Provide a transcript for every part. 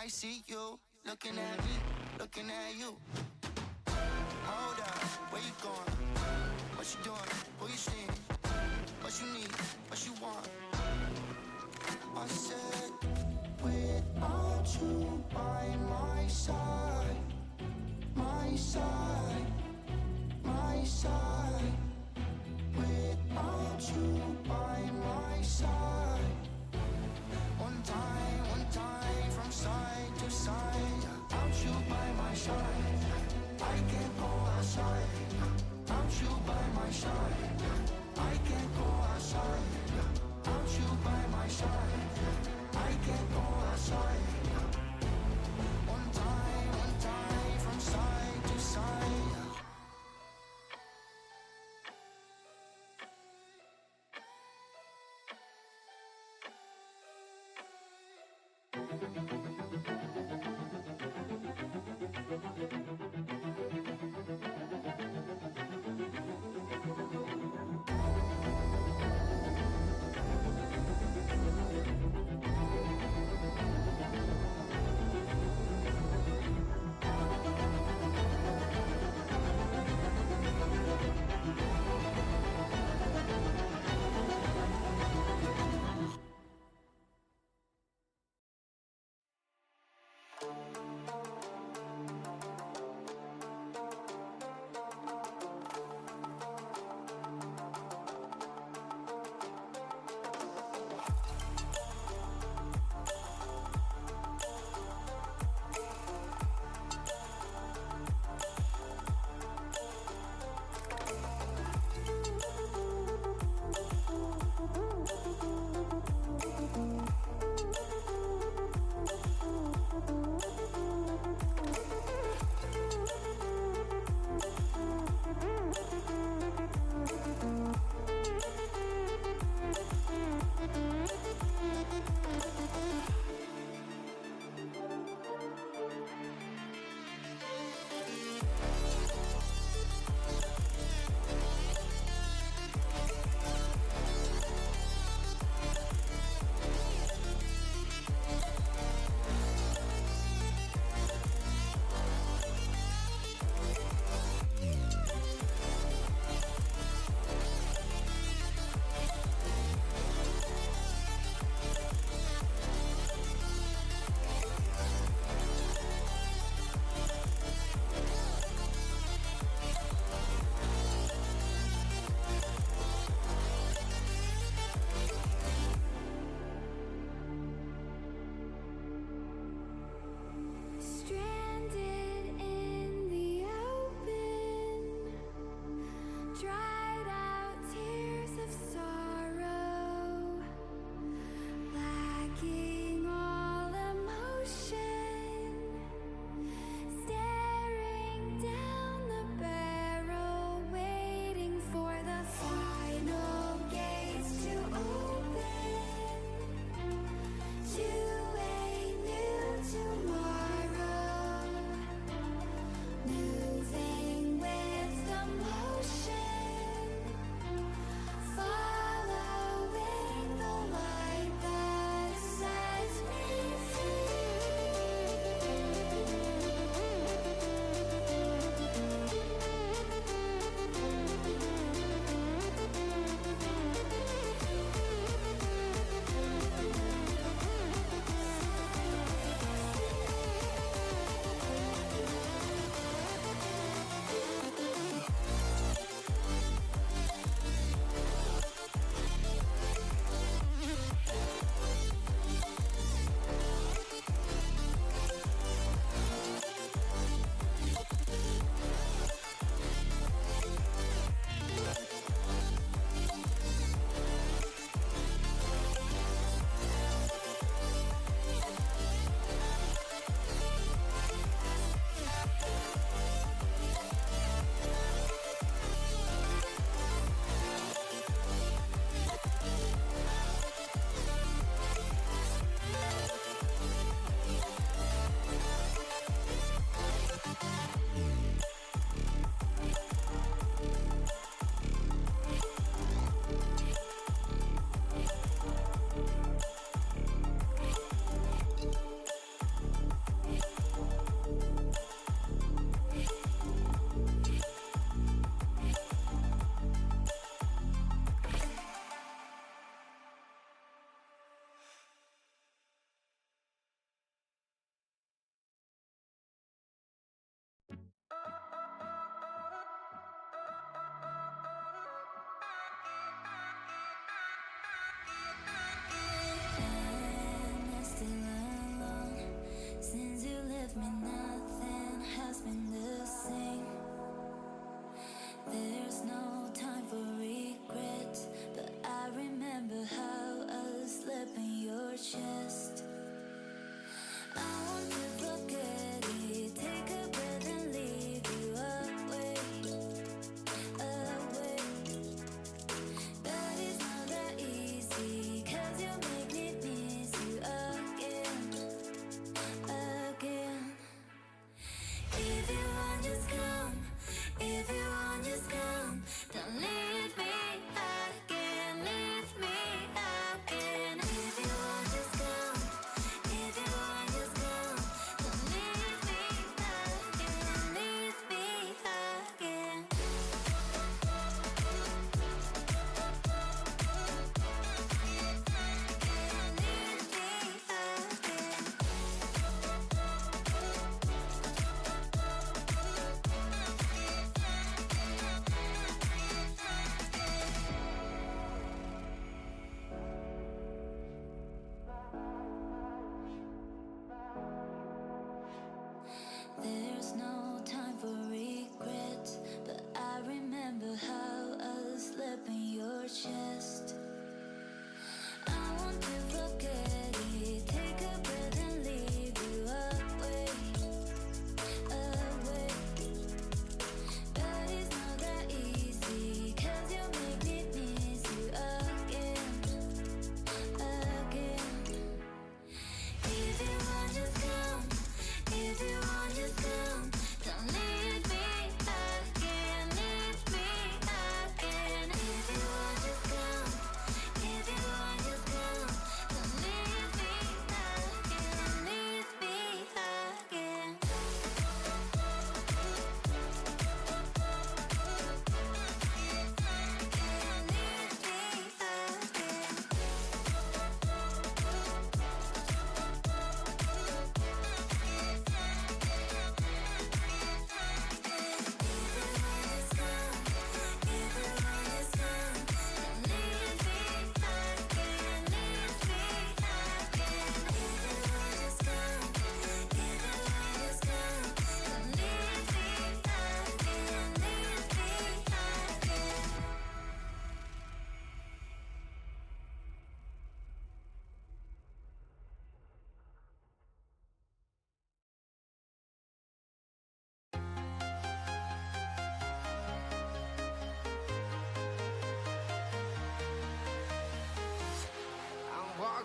I see you looking at me, looking at you. Hold up, where you going? What you doing? Who you seeing? What you need? What you want? I said, without you by my side, my side, my side. Without you by my side. One time from side to side. Without you by my side, I can't go outside. Without you by my side, I can't go outside. Without you by my side, I can't go outside. One time from side to side.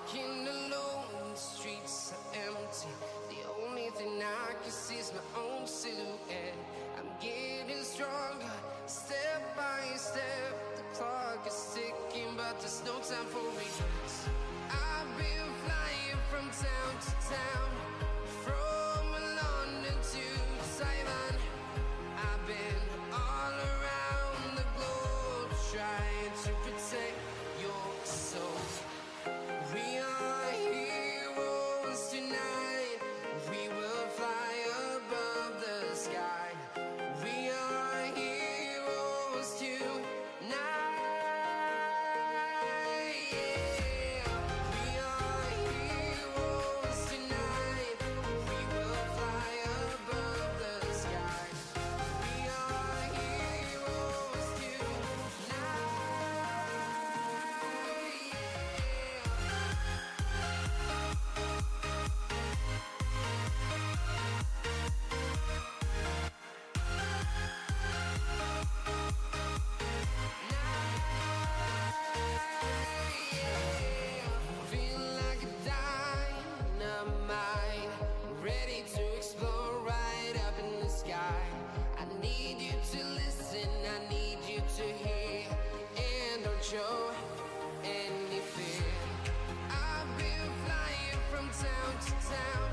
Walking alone, the streets are empty. The only thing I can see is my own silhouette. I'm getting stronger, step by step. The clock is ticking, but there's no time for regrets. I've been flying from town to town, from London to Taiwan. I've been all around the globe, trying to protect your soul. We are heroes tonight. We will fly above the sky. We are heroes tonight. Yeah. We are heroes tonight. We will fly above the sky. We are heroes tonight. Feel like a dynamite, ready to explode right up in the sky. I need you to listen, I need you to hear, and don't show any fear. I've been flying from town to town,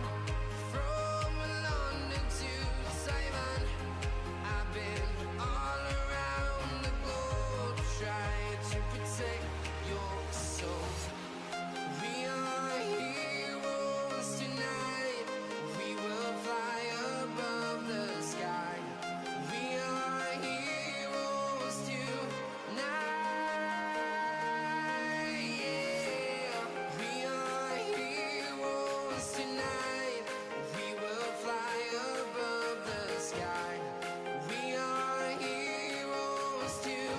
from London to Taiwan. I've been all around the globe, trying to protect your soul. We are heroes tonight. We will fly above the sky. We are heroes tonight. Yeah. We are heroes tonight. We will fly above the sky. We are heroes tonight.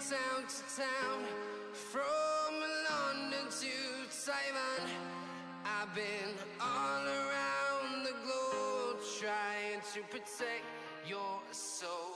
Town to town, from London to Taiwan. I've been all around the globe, trying to protect your soul.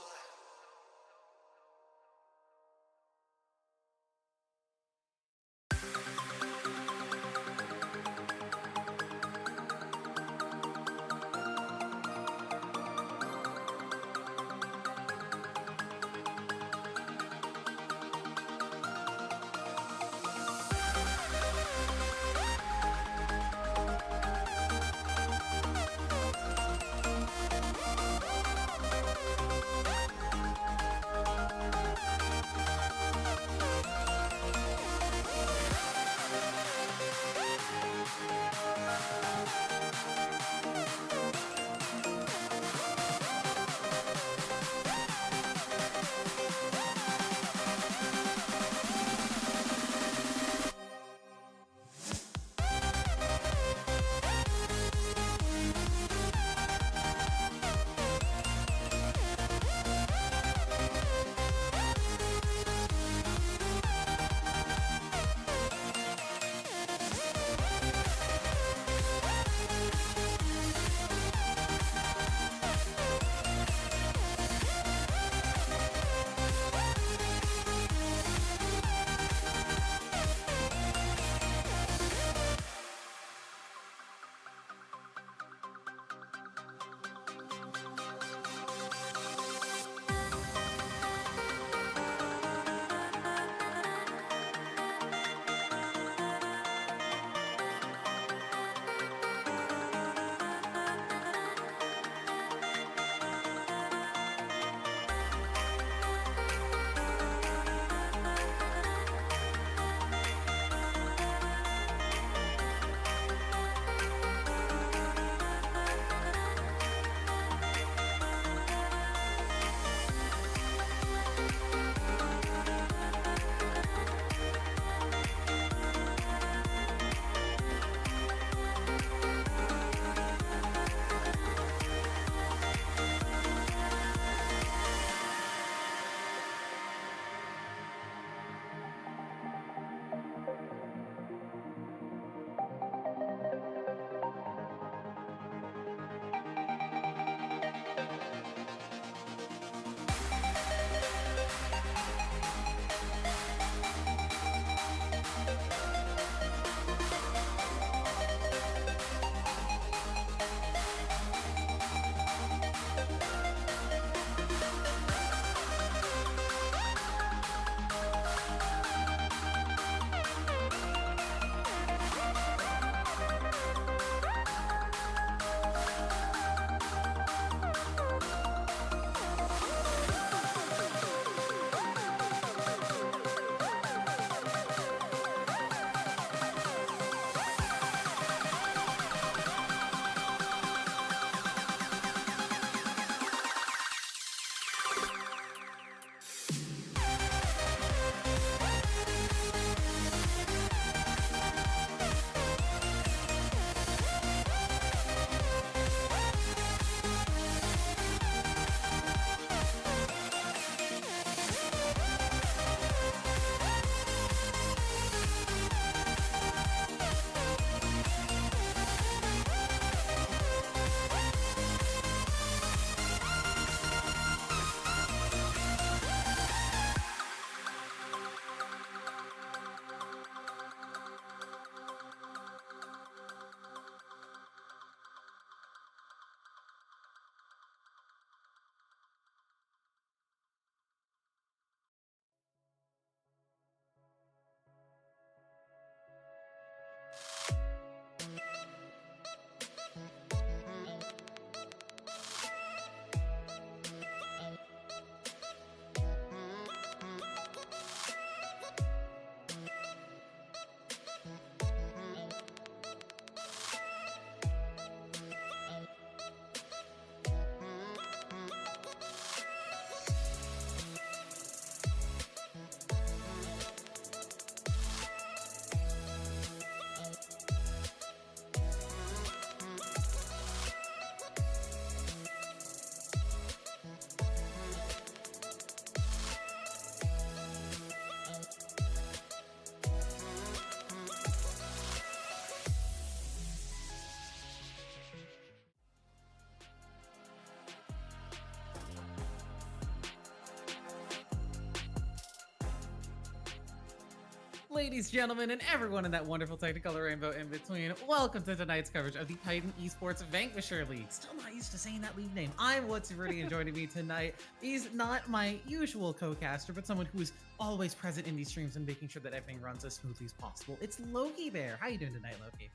Ladies, gentlemen, and everyone in that wonderful technicolor rainbow in between, welcome to tonight's coverage of the Titan Esports Vanquisher League. Still not used to saying that league name. I'm What's Rudy, and joining me tonight is not my usual co-caster, but someone who is always present in these streams and making sure that everything runs as smoothly as possible. It's Loki Bear. How you doing tonight, Loki?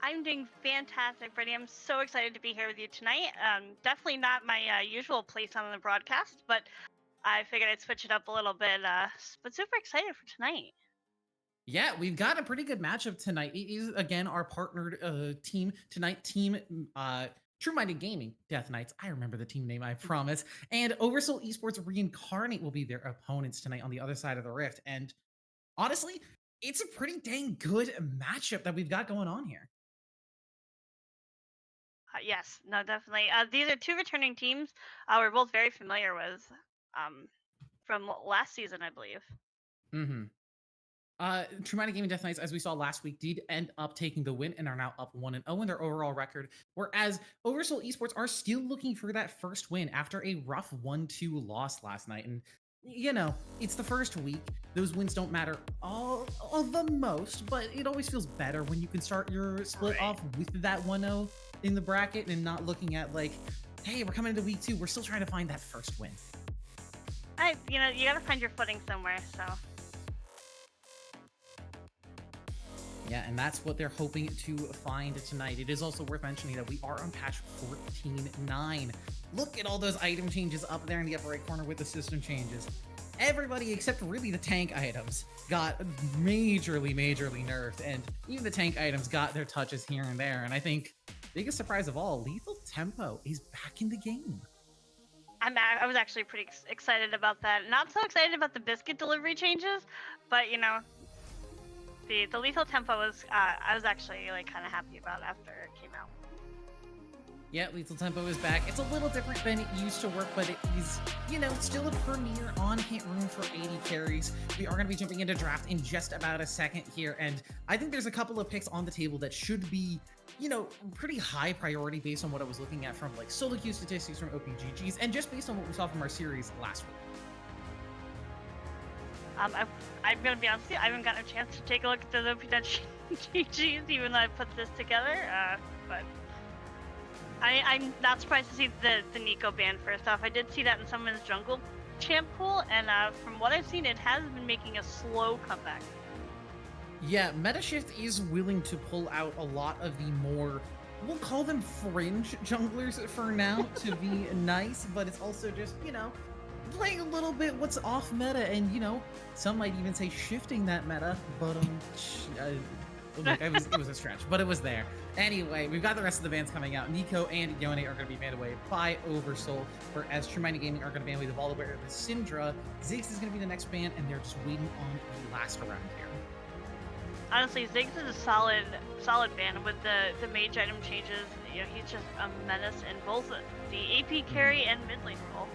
I'm doing fantastic, Brittany. I'm so excited to be here with you tonight. Definitely not my usual place on the broadcast, but I figured I'd switch it up a little bit. But super excited for tonight. Yeah, we've got a pretty good matchup tonight. It is, again, our partnered team tonight, Team True Minded Gaming, Death Knights. I remember the team name, I promise. And Oversoul Esports Reincarnate will be their opponents tonight on the other side of the rift. And honestly, it's a pretty dang good matchup that we've got going on here. Yes, no, definitely. These are two returning teams we're both very familiar with from last season, I believe. Mm-hmm. True Minded Gaming Death Knights, as we saw last week, did end up taking the win and are now up 1-0 in their overall record. Whereas Oversoul Esports are still looking for that first win after a rough 1-2 loss last night. And, you know, it's the first week. Those wins don't matter all the most, but it always feels better when you can start your split off with that 1-0 in the bracket and not looking at like, hey, we're coming into week 2. We're still trying to find that first win. You gotta find your footing somewhere, so. Yeah, and that's what they're hoping to find tonight. It is also worth mentioning that we are on patch 14.9. Look at all those item changes up there in the upper right corner with the system changes. Everybody except really the tank items got majorly nerfed, and even the tank items got their touches here and there. And I think biggest surprise of all, Lethal Tempo is back in the game. I was actually pretty excited about that. Not so excited about the biscuit delivery changes, but you know, the lethal tempo was I was actually like kind of happy about after it came out. Yeah, Lethal Tempo is back. It's a little different than it used to work, but it is, you know, still a premier on-hit room for 80 carries. We are going to be jumping into draft in just about a second here, and I think there's a couple of picks on the table that should be, you know, pretty high priority based on what I was looking at from like solo queue statistics from OPGGs, and just based on what we saw from our series last week. I'm gonna be honest with you, I haven't gotten a chance to take a look at the OPGGs even though I put this together, but I'm not surprised to see the Nico ban first off. I did see that in someone's jungle champ pool, and from what I've seen, it has been making a slow comeback. Yeah, Metashift is willing to pull out a lot of the more, we'll call them fringe junglers for now to be nice, but it's also just, you know, playing a little bit what's off meta, and, you know, some might even say shifting that meta, but look, it was a stretch, but it was there. Anyway, we've got the rest of the bans coming out. Nico and Yone are going to be banned away by Oversoul, whereas True Minded Gaming are going to ban away the Volibear and the Syndra. Ziggs is going to be the next ban, and they're just waiting on the last round here. Honestly, Ziggs is a solid ban with the mage item changes. You know, he's just a menace in both the AP carry and mid lane role.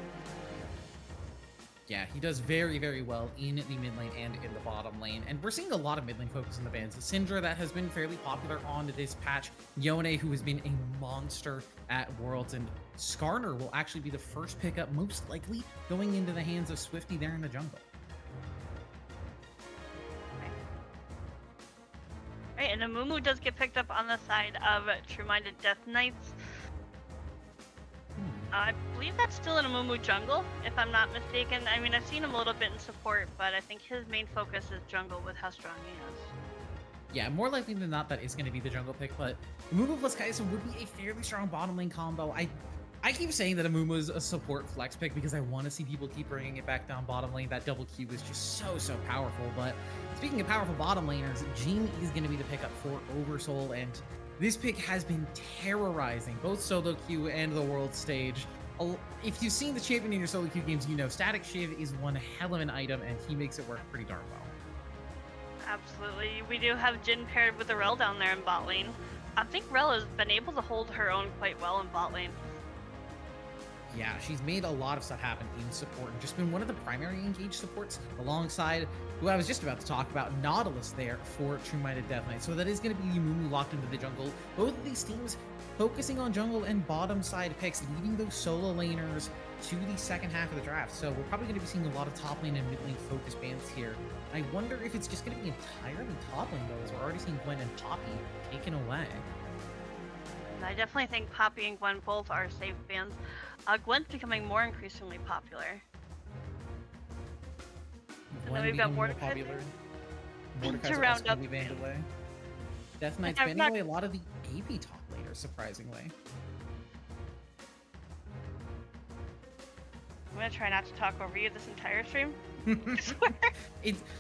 Yeah, he does very well in the mid lane and in the bottom lane. And we're seeing a lot of mid lane focus in the bans. Syndra, that has been fairly popular on this patch. Yone, who has been a monster at Worlds. And Skarner will actually be the first pickup, most likely, going into the hands of Swifty there in the jungle. Right, and Amumu does get picked up on the side of True Minded Death Knights. I believe that's still an Amumu jungle, if I'm not mistaken. I mean, I've seen him a little bit in support, but I think his main focus is jungle with how strong he is. Yeah, more likely than not, that is going to be the jungle pick, but Amumu plus Kai'Sa would be a fairly strong bottom lane combo. I keep saying that Amumu is a support flex pick because I want to see people keep bringing it back down bottom lane. That double Q is just so powerful. But speaking of powerful bottom laners, Jhin is going to be the pickup for Oversoul, and this pick has been terrorizing both solo queue and the world stage. If you've seen the champion in your solo queue games, you know Static Shiv is one hell of an item, and he makes it work pretty darn well. Absolutely. We do have Jhin paired with Rel down there in bot lane. I think Rel has been able to hold her own quite well in bot lane. Yeah, she's made a lot of stuff happen in support and just been one of the primary engaged supports alongside who I was just about to talk about, Nautilus there for True Minded Death Knight. So that is going to be Mumu locked into the jungle. Both of these teams focusing on jungle and bottom side picks, leaving those solo laners to the second half of the draft. So we're probably going to be seeing a lot of top lane and mid lane focus bans here. I wonder if it's just going to be entirely top lane though, as we're already seeing Gwen and Poppy taken away. I definitely think Poppy and Gwen both are safe bans. Gwen's becoming more increasingly popular. And then we've got Mordecai Mordecai's to also round going up to be banned away. Death Knight's I'm banning not- away a lot of the AP top laners, surprisingly. I'm gonna try not to talk over you this entire stream.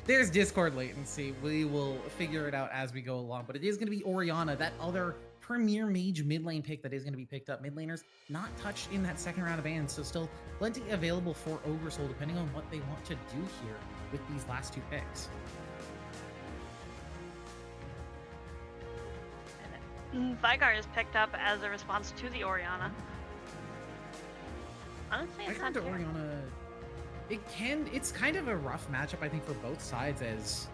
There's Discord latency. We will figure it out as we go along, but it is going to be Orianna, that other premier mage mid lane pick that is going to be picked up. Mid laners not touched in that second round of bans, so still plenty available for Oversoul depending on what they want to do here with these last two picks. And Vigar is picked up as a response to the Orianna. Honestly, I it's come not to terrible. Orianna. It's kind of a rough matchup, I think, for both sides, as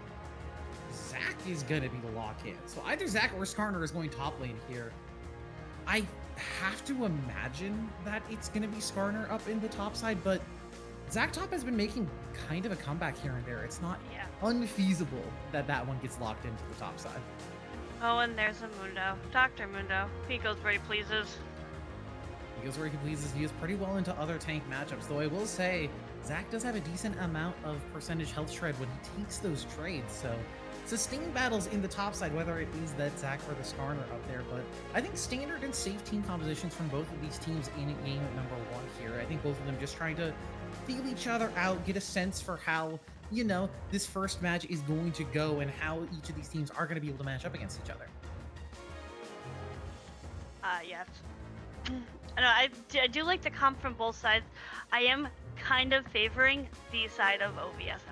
Zac is going to be the lock-in. So either Zac or Skarner is going top lane here. I have to imagine that it's going to be Skarner up in the top side, but Zac top has been making kind of a comeback here and there. It's not Yeah. unfeasible that that one gets locked into the top side. Oh, and there's a Mundo. Dr. Mundo. He goes where he pleases. He goes where he pleases. He is pretty well into other tank matchups, though I will say Zac does have a decent amount of percentage health shred when he takes those trades, so sustained battles in the top side, whether it is that Zac or the Skarner up there, but I think standard and safe team compositions from both of these teams in game number one here. I think both of them just trying to feel each other out, get a sense for how, you know, this first match is going to go and how each of these teams are going to be able to match up against each other. Yes. I know, I do like the comp from both sides. I am kind of favoring the side of OBS.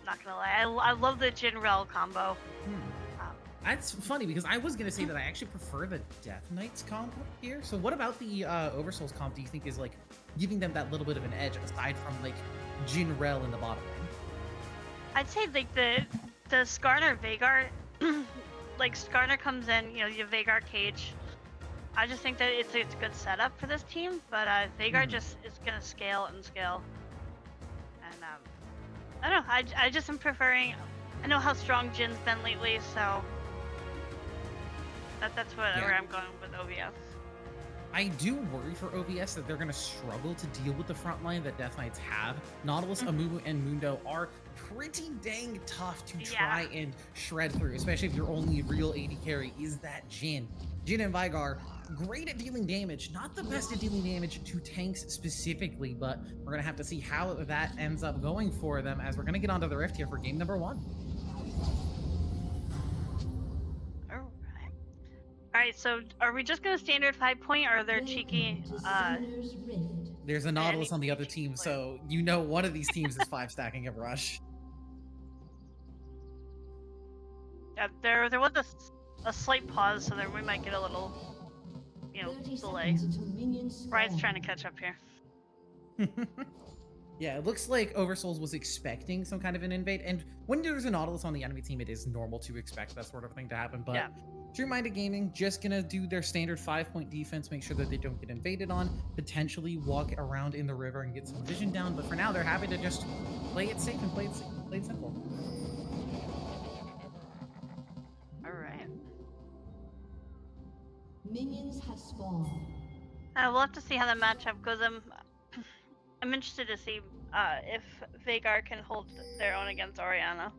Not gonna lie. I love the Jin Rel combo. That's funny because I was gonna say that I actually prefer the Death Knights comp here. So what about the Oversoul's comp do you think is like giving them that little bit of an edge aside from like Jin Rel in the bottom lane? I'd say like the Skarner Vagar, like Skarner comes in, you know, you Vagar cage. I just think that it's a good setup for this team, but Vagar just is gonna scale and scale. And I don't know. I just am preferring. I know how strong Jin's been lately, so that's where I'm going with OBS. I do worry for OBS that they're going to struggle to deal with the front line that Death Knights have. Nautilus, Amumu, and Mundo are pretty dang tough to try and shred through, especially if your only real AD carry is that Jin. Jin and Vigar, great at dealing damage, not the best at dealing damage to tanks specifically, but we're going to have to see how that ends up going for them as we're going to get onto the Rift here for game number one. Alright, so are we just gonna standard 5-point, or are there cheeky, There's a Nautilus on the other team, so you know one of these teams is 5-stacking a rush. Yeah, there was a slight pause, so we might get a little, you know, delay. Brian's trying to catch up here. Yeah, it looks like Oversoul was expecting some kind of an invade, and when there's a Nautilus on the enemy team, it is normal to expect that sort of thing to happen, but True Minded Gaming just gonna do their standard 5-point defense, make sure that they don't get invaded on, potentially walk around in the river and get some vision down, but for now, they're happy to just play it safe and play it simple. Alright. Minions have spawned. We'll have to see how the matchup goes. I'm interested to see if Vagar can hold their own against Orianna.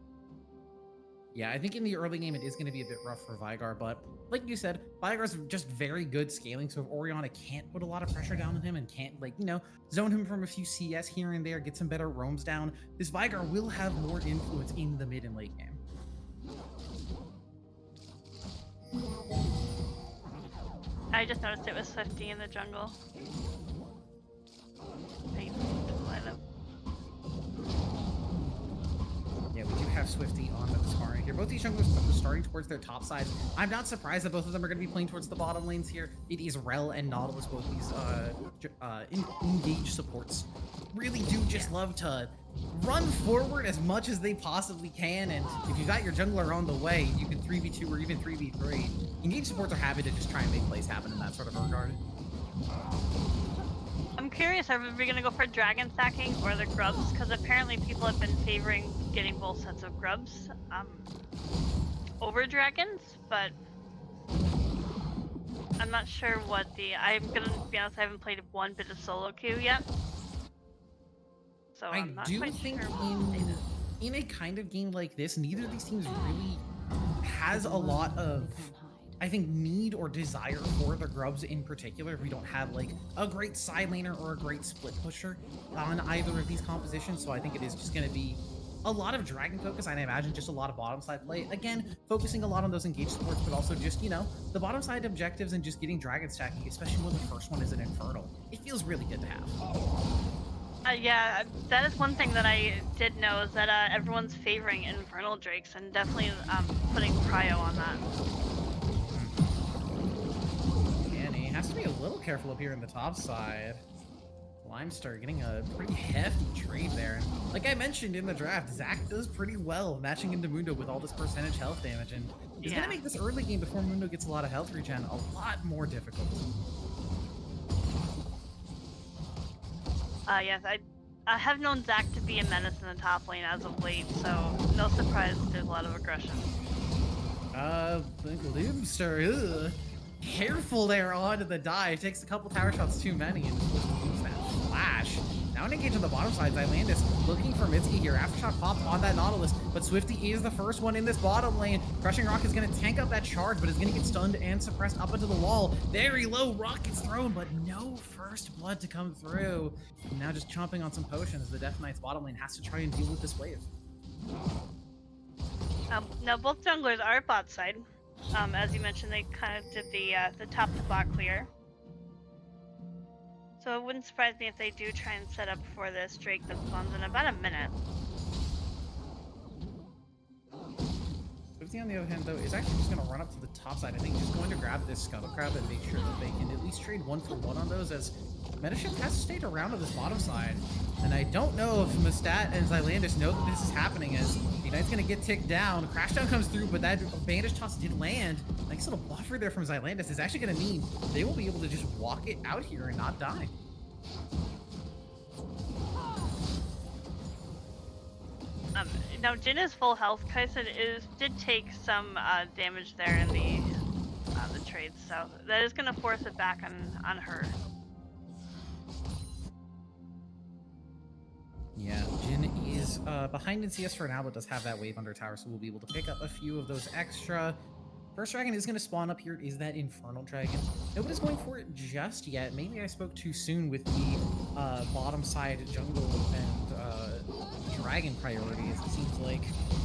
Yeah, I think in the early game it is going to be a bit rough for Vigar, but like you said, Vigar's just very good scaling, so if Orianna can't put a lot of pressure down on him and can't, like, you know, zone him from a few CS here and there, get some better roams down, this Vigar will have more influence in the mid and late game. I just noticed it was 50 in the jungle. Yeah, we do have Swifty on the Skarner here. Both these junglers are starting towards their top sides. I'm not surprised that both of them are going to be playing towards the bottom lanes here. It is Rel and Nautilus, both these engaged supports. Really do just love to run forward as much as they possibly can, and if you got your jungler on the way, you can 3v2 or even 3v3. Engage supports are happy to just try and make plays happen in that sort of regard. I'm curious, are we gonna go for dragon stacking or the grubs? Because apparently people have been favoring getting both sets of grubs over dragons, but I'm not sure what I'm gonna be honest, I haven't played one bit of solo queue yet. So I'm not do quite think sure what in a kind of game like this, neither of these teams really has a lot of, I think, need or desire for the grubs in particular. We don't have like a great side laner or a great split pusher on either of these compositions, so I think it is just going to be a lot of dragon focus, and I imagine just a lot of bottom side play. Again, focusing a lot on those engaged supports, but also just, you know, the bottom side objectives and just getting dragon stacking, especially when the first one is an infernal. It feels really good to have. yeah, that is one thing that I did know, is that everyone's favoring infernal drakes and definitely putting prio on that. And he has to be a little careful up here in the top side. Limestar getting a pretty hefty trade there. And like I mentioned in the draft, Zach does pretty well matching into Mundo with all this percentage health damage, and it's gonna make this early game before Mundo gets a lot of health regen a lot more difficult. Yes, I have known Zach to be a menace in the top lane as of late, so no surprise there's a lot of aggression. Limestar, careful there onto the dive. Takes a couple tower shots too many and just loses that flash. Now an engage on the bottom side. Zylandis looking for Mitsuki here. Aftershock popped on that Nautilus, but Swifty is the first one in this bottom lane. Crushing Rock is going to tank up that charge, but is going to get stunned and suppressed up into the wall. Very low, Rock gets thrown, but no first blood to come through. And now just chomping on some potions. The Death Knight's bottom lane has to try and deal with this wave. Now both junglers are bot side. As you mentioned, they kind of did the top to bot clear. So it wouldn't surprise me if they do try and set up for this Drake that spawns in about a minute. Swifty, on the other hand, though, is actually just going to run up to the top side. I think just going to grab this Scuttle Crab and make sure that they can at least trade 1-for-1 on those, as Metashift has stayed around on this bottom side. And I don't know if Mustat and Zylandis know that this is happening, as the Knight's going to get ticked down. Crashdown comes through, but that bandage toss did land. Nice little buffer there from Zylandis is actually going to mean they will be able to just walk it out here and not die. Now Jin is full health. Kaisen did take some damage there in the trade, so that is going to force it back on her. Yeah, Jin is behind in CS for now, but does have that wave under tower, so we'll be able to pick up a few of those extra. First dragon is going to spawn up here. Is that Infernal Dragon? Nobody's going for it just yet. Maybe I spoke too soon with the bottom side jungle and dragon priorities. It seems like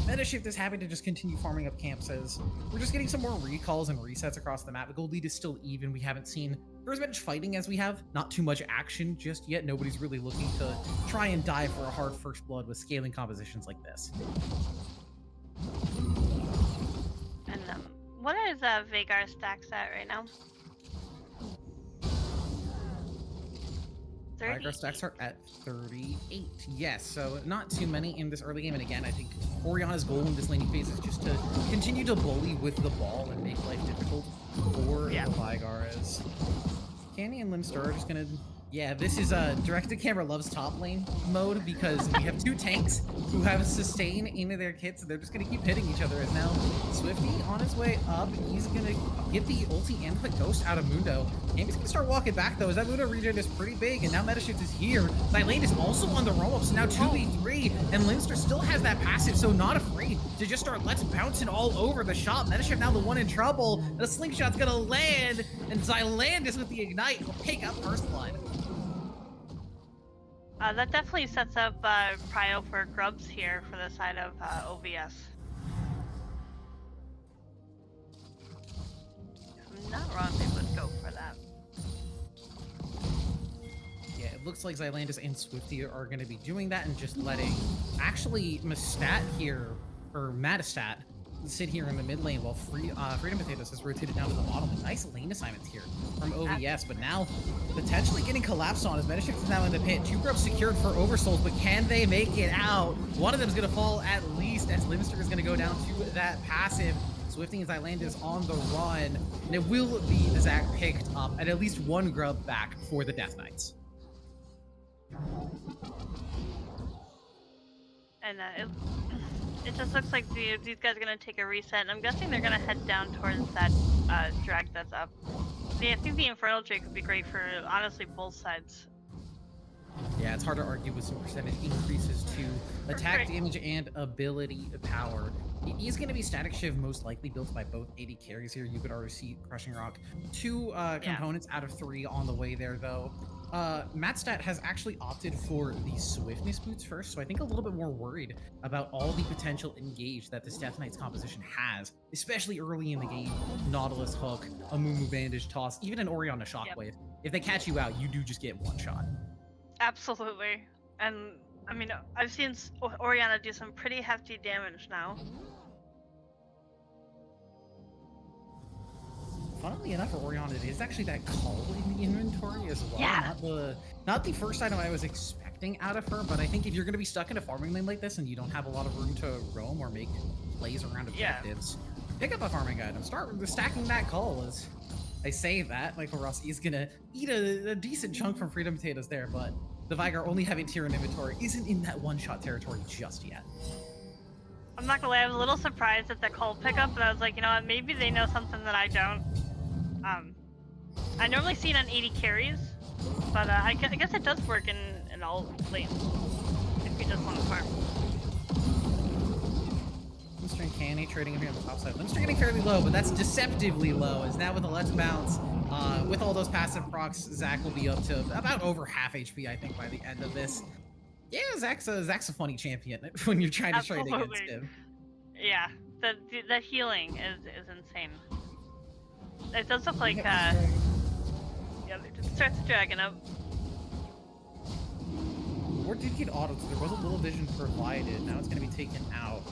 Metashift is happy to just continue farming up camps, as we're just getting some more recalls and resets across the map. The gold lead is still even. We haven't seen for as much fighting as we have. Not too much action just yet. Nobody's really looking to try and die for a hard first blood with scaling compositions like this. And what is Veigar stacks at right now? Veigar stacks are at 38. Yes, so not too many in this early game. And again, I think Oriana's goal in this laning phase is just to continue to bully with the ball and make life difficult for the Veigaras. Canny and Limstar are just gonna... Yeah, this is direct-to-camera loves top lane mode, because we have two tanks who have sustain into their kits, and they're just going to keep hitting each other. And now Swifty on his way up, he's going to get the ulti and the ghost out of Mundo. Amy's going to start walking back, though, as that Mundo regen is pretty big, and now Metashift is here. Zylandis is also on the roll-up, so now 2v3, and Limster still has that passive, so not afraid to just start let's bouncing all over the shop. Metashift now the one in trouble, and a slingshot's going to land, and Zylandis with the ignite will pick up first blood. That definitely sets up prio for grubs here for the side of OBS. If I'm not wrong, they would go for that. Yeah, it looks like Zylandis and Swifty are going to be doing that and just letting... Actually, Mustat here, or Matastat, sit here in the mid lane while Freedom Potatoes has rotated down to the bottom. Nice lane assignments here from OVS, but now potentially getting collapsed on as Metashift is now in the pit. 2 grubs secured for Oversoul, but can they make it out? One of them is going to fall at least as Limster is going to go down to that passive. Swifting as Islandis on the run, and it will be the Zac picked up and at least 1 grub back for the Death Knights. And it just looks like these guys are going to take a reset, and I'm guessing they're going to head down towards that drag that's up. Yeah, I think the Infernal Drake would be great for, honestly, both sides. Yeah, it's hard to argue with some percentage increases to attack damage and ability power. It is going to be Static Shiv most likely built by both AD carries here. You could already see Crushing Rock. 2 components out of 3 on the way there, though. Matstat has actually opted for the Swiftness boots first, so I think a little bit more worried about all the potential engage that this Death Knight's composition has, especially early in the game. Nautilus Hook, a Mumu Bandage Toss, even an Orianna Shockwave. Yep. If they catch you out, you do just get 1 shot. Absolutely. And, I mean, I've seen Orianna do some pretty hefty damage now. Funnily enough, for Orianna, it is actually that call in the inventory as well. Yeah. Not the first item I was expecting out of her, but I think if you're going to be stuck in a farming lane like this and you don't have a lot of room to roam or make plays around objectives, pick up a farming item. Start stacking that call. As I say that, Michael Rossi is going to eat a decent chunk from Freedom Potatoes there, but the Vigar only having tier in inventory isn't in that one-shot territory just yet. I'm not gonna lie, I was a little surprised at the call pickup, but I was like, you know what, maybe they know something that I don't. I normally see it on 80 carries, but I guess it does work in all lanes, if you just want to farm. Limster and Canny trading him here on the top side. Limster getting fairly low, but that's deceptively low, as now with the Let's Bounce, with all those passive procs, Zac will be up to about over half HP, I think, by the end of this. Yeah, Zac's a funny champion when you're trying to trade against him. Yeah, the healing is insane. It does look like, yeah, it starts dragging up. Or did get auto, so there was a little vision provided. Now it's going to be taken out.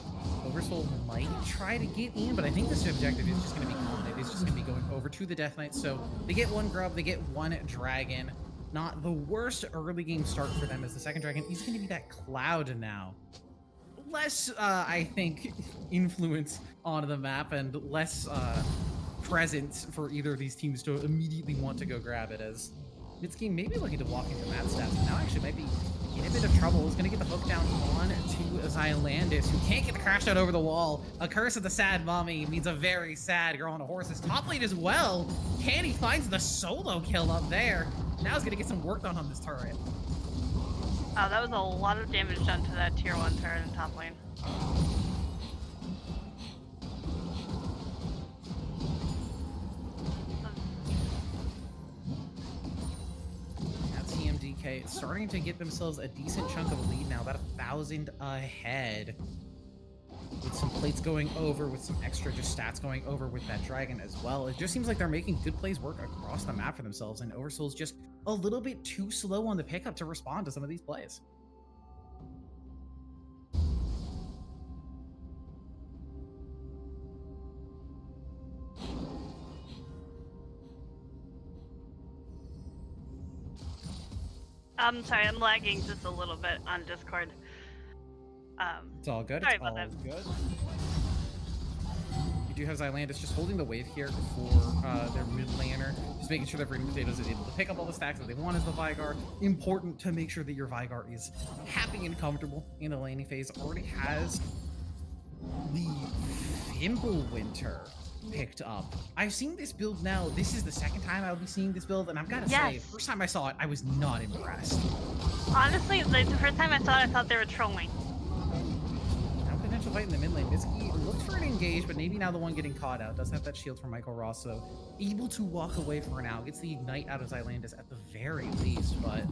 Oversoul might try to get in, but I think this objective is just going to be complete. It's just going to be going over to the Death Knight. So they get 1 grub, they get 1 dragon. Not the worst early game start for them, as the second dragon is going to be that cloud now. Less, I think, influence on the map and less presence for either of these teams to immediately want to go grab it, as Mitsuki may be looking to walk into map stats, but now actually might be in a bit of trouble. He's going to get the hook down on to Xylandis, who can't get the crash out over the wall. A curse of the sad mommy means a very sad girl on a horse's top lane as well. Candy finds the solo kill up there. Now he's going to get some work done on this turret. Oh, that was a lot of damage done to that tier 1 turret in top lane. TMG starting to get themselves a decent chunk of a lead now, about 1,000 ahead. With some plates going over, with some extra just stats going over with that dragon as well. It just seems like they're making good plays work across the map for themselves, and Oversoul's just a little bit too slow on the pickup to respond to some of these plays. I'm sorry, I'm lagging just a little bit on Discord. It's all good. Sorry It's about all that. good. You do have Xylandis just holding the wave here for their mid laner, just making sure that Freedom Potatoes is able to pick up all the stacks that they want as the Vigar. Important to make sure that your Vigar is happy and comfortable in the laning phase. Already has the Winter picked up. I've seen this build now. This is the second time I'll be seeing this build, and I've got to say, first time I saw it, I was not impressed. Honestly, the first time I saw it, I thought they were trolling. Now potential fight in the mid lane. Mitsuki looks for an engage, but maybe now the one getting caught out does have that shield from Michael Ross, so able to walk away for now. Gets the ignite out of Xylandis at the very least, but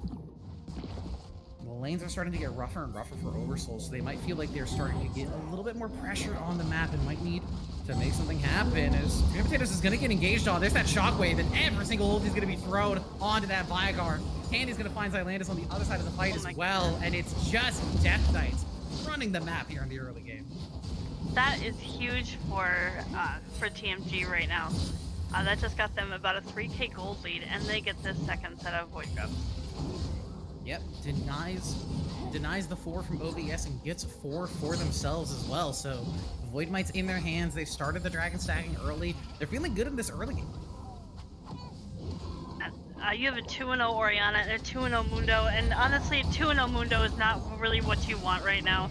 the lanes are starting to get rougher and rougher for Oversoul, so they might feel like they're starting to get a little bit more pressure on the map and might need to make something happen, as Freedom Potatoes is going to get engaged on. There's that shockwave, and every single ult is going to be thrown onto that Vigar. Candy's going to find Xylandis on the other side of the fight as well, and it's just Death Knights running the map here in the early game. that is huge for TMG right now. That just got them about a 3k gold lead, and they get this second set of Void Grubs. Yep, denies the 4 from OBS and gets 4 for themselves as well. So Void Might's in their hands. They've started the dragon stacking early. They're feeling good in this early game. You have a 2-0 Orianna and a 2-0 Mundo, and honestly, 2-0 Mundo is not really what you want right now.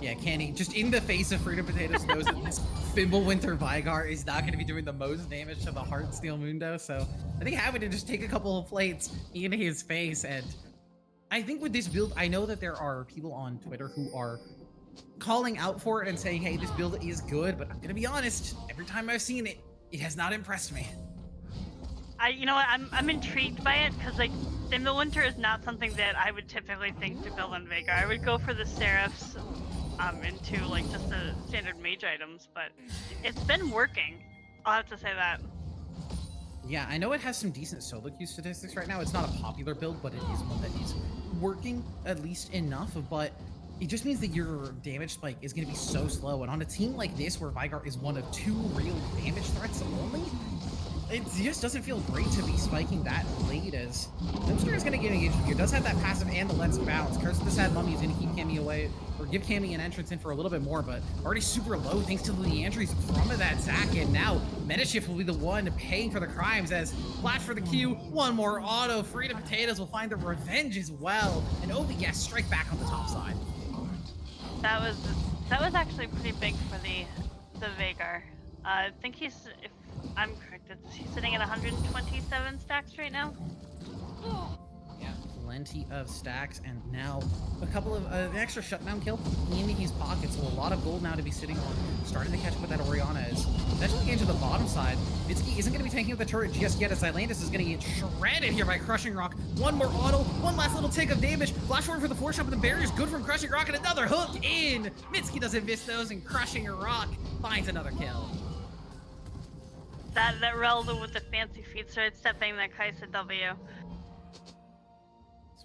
Yeah, Canny, just in the face of Freedom Potatoes, knows that this Fimbulwinter Vigar is not going to be doing the most damage to the Heartsteel Mundo, so I think having to just take a couple of plates in his face, and I think with this build, I know that there are people on Twitter who are calling out for it and saying, hey, this build is good, but I'm going to be honest, every time I've seen it, it has not impressed me. You know what, I'm intrigued by it, because like, Fimbulwinter is not something that I would typically think to build on Veigar. I would go for the Seraphs, into like just the standard mage items, but it's been working. I'll have to say that. Yeah, I know it has some decent solo queue statistics right now. It's not a popular build, but it is one that is working at least enough, but it just means that your damage spike is going to be so slow, and on a team like this where Vigar is one of 2 real damage threats only, it just doesn't feel great to be spiking that late, as Limster is going to get engaged here. Does have that passive and the Let's Bounce. Curse of the Sad Mummy is going to keep Cammy away, or give Cammy an entrance in for a little bit more, but already super low thanks to the entries from that Zac, and now Metashift will be the one paying for the crimes, as flash for the Q, one more auto, Freedom Potatoes will find the revenge as well, and OBS strike back on the top side. That was actually pretty big for the Veigar. I think he's, if I'm correct, he's sitting at 127 stacks right now. Yeah, plenty of stacks, and now a couple of an extra shutdown kill in his pocket, so a lot of gold now to be sitting on. Starting to catch up with that Orianna, as eventually getting to the bottom side. Mitsuki isn't going to be tanking up the turret just yet, as Zylandis is going to get shredded here by Crushing Rock. One more auto, one last little tick of damage. Flash forward for the 4-shot, but the barrier is good from Crushing Rock, and another hook in. Mitsuki doesn't miss those, and Crushing Rock finds another kill. That Relda with the fancy feet started stepping that Kaisa W.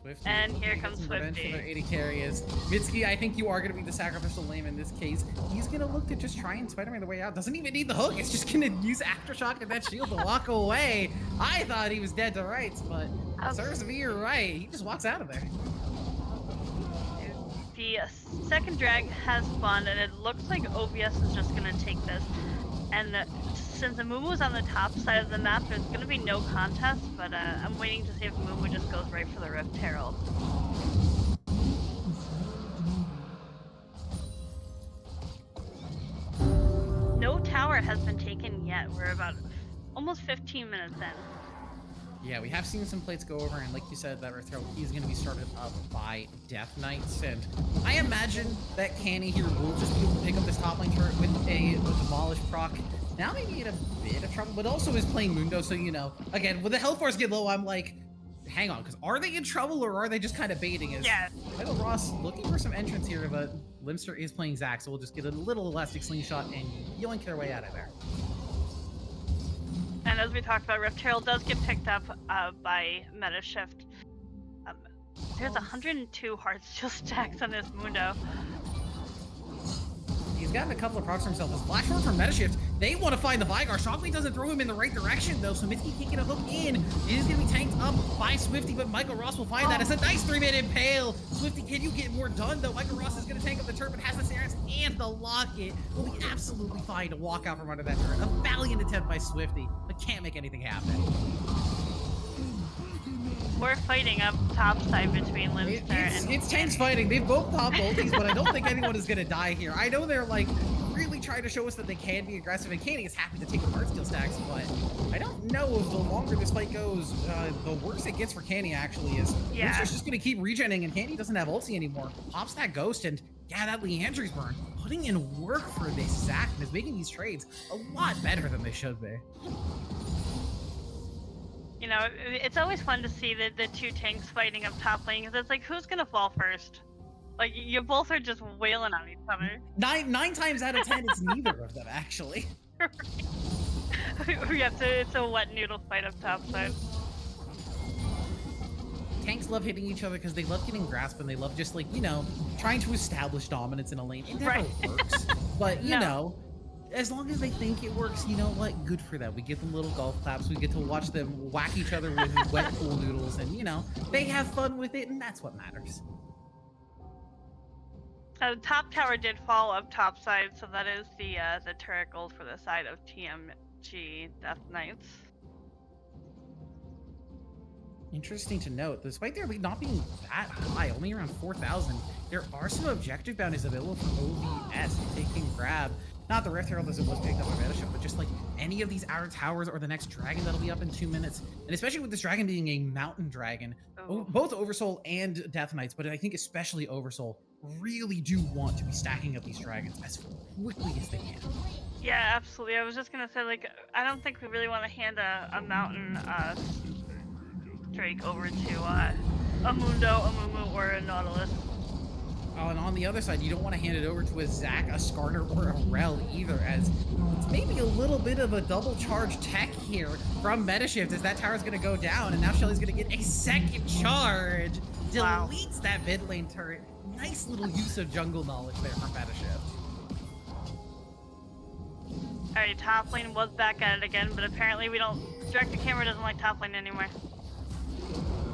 Swifty, and here comes Swifty. For 80 carry is Mitsuki. I think you are going to be the sacrificial lamb in this case. He's going to look to just try and Spider-Man the way out. Doesn't even need the hook. It's just going to use Aftershock and that shield to walk away. I thought he was dead to rights, but serves me right. He just walks out of there. The second drag has spawned, and it looks like OBS is just going to take this. And since the Moomoo's on the top side of the map, there's going to be no contest, but I'm waiting to see if Moomoo just goes right for the Rift Herald. No tower has been taken yet. We're about almost 15 minutes in. Yeah, we have seen some plates go over, and like you said, that Rift Herald is going to be started up by Death Knights, and I imagine that Canny here will just be able to pick up this top lane turret with a Demolish proc. Now maybe in a bit of trouble, but also is playing Mundo, so you know, again, when the health bars get low, I'm like, hang on, because are they in trouble, or are they just kind of baiting us? Yeah. Michael Ross looking for some entrance here, but Limster is playing Zac, so we'll just get a little elastic slingshot and yoink their way out of there. And as we talked about, Rift Herald does get picked up by Metashift. There's 102 Heartsteel stacks on this Mundo. He's gotten a couple of procs for himself. His flash forward from Metashift. They want to find the Vigar. Shockley doesn't throw him in the right direction, though, so Mitsuki can't get a hook in. It is going to be tanked up by Swifty, but Michael Ross will find that. It's a nice 3-minute impale. Swifty, can you get more done, though? Michael Ross is going to tank up the turret, but has the Sarans and the Locket. Will be absolutely fine to walk out from under that turret. A valiant attempt by Swifty, but can't make anything happen. We're fighting up top side between Limster and... It's tanks fighting. They've both popped ultis, but I don't think anyone is going to die here. I know they're, like, really trying to show us that they can be aggressive, and Canny is happy to take the Heartsteel stacks, but I don't know if the longer this fight goes, the worse it gets for Canny, actually, is Limster's just going to keep regenning, and Canny doesn't have ulti anymore. Pops that Ghost, and yeah, that Leandry's burn. Putting in work for this Zac and is making these trades a lot better than they should be. You know, it's always fun to see the two tanks fighting up top lane, because it's like, who's gonna fall first? Like, you both are just wailing on each other. Nine times out of 10, it's neither of them, actually. Yeah, it's a wet noodle fight up top side. tanks love hitting each other because they love getting grasp and they love just like, you know, trying to establish dominance in a lane. It never Right. works. But, you No. know, as long as they think it works, you know what? Good for them. We give them little golf claps. We get to watch them whack each other with wet pool noodles, and you know, they have fun with it, and that's what matters. Top tower did fall up top side, so that is the turret gold for the side of TMG Death Knights. Interesting to note, despite their lead not being that high, only around 4,000, there are some objective bounties available for OVS. They can grab not the Rift Herald as it was picked up by Vanquisher, but just like any of these outer towers or the next dragon that'll be up in 2 minutes. And especially with this dragon being a mountain dragon, Ooh. both Oversoul and Death Knights, but I think especially Oversoul, really do want to be stacking up these dragons as quickly as they can. Yeah, absolutely. I was just gonna say, like, I don't think we really want to hand a mountain Drake over to a Mundo, a Mumu, or a Nautilus. Oh, and on the other side, you don't want to hand it over to a Zac, a Skarner, or a Rel either, as it's maybe a little bit of a double charge tech here from Metashift as that tower's going to go down, and now Shelly's going to get a second charge. Wow. Deletes that mid lane turret. Nice little use of jungle knowledge there from Metashift. Alright, top lane was back at it again, but apparently we don't. Direct to camera doesn't like top lane anymore.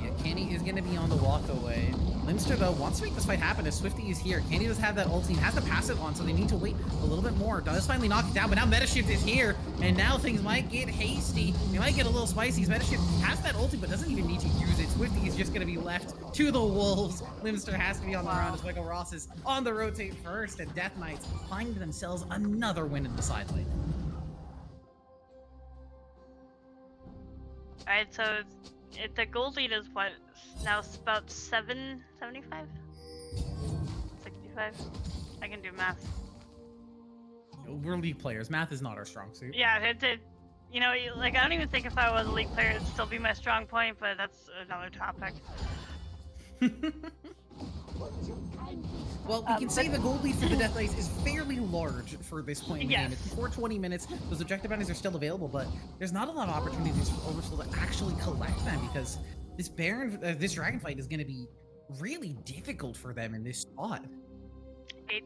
Yeah, Candy is going to be on the walk away. Limster, though, wants to make this fight happen as Swifty is here. Candy does have that ulti, has the passive on, so they need to wait a little bit more. Does finally knock it down, but now Metashift is here, and now things might get hasty. They might get a little spicy. Metashift has that ulti, but doesn't even need to use it. Swifty is just going to be left to the wolves. Limster has to be on the run as Michael Ross is on the rotate first, and Death Knights find themselves another win in the side lane. Alright, so the gold lead is what? Now it's about 775? 65? I can do math. We're league players. Math is not our strong suit. Yeah, you know, like, I don't even think if I was a league player it'd still be my strong point, but that's another topic. Well, we can say the gold lead for the Death Knights is fairly large for this point in the game. Yes. It's before 20 minutes. Those objective bounties are still available, but there's not a lot of opportunities for Oversoul to actually collect them because this this dragon fight is going to be really difficult for them in this spot. 8K.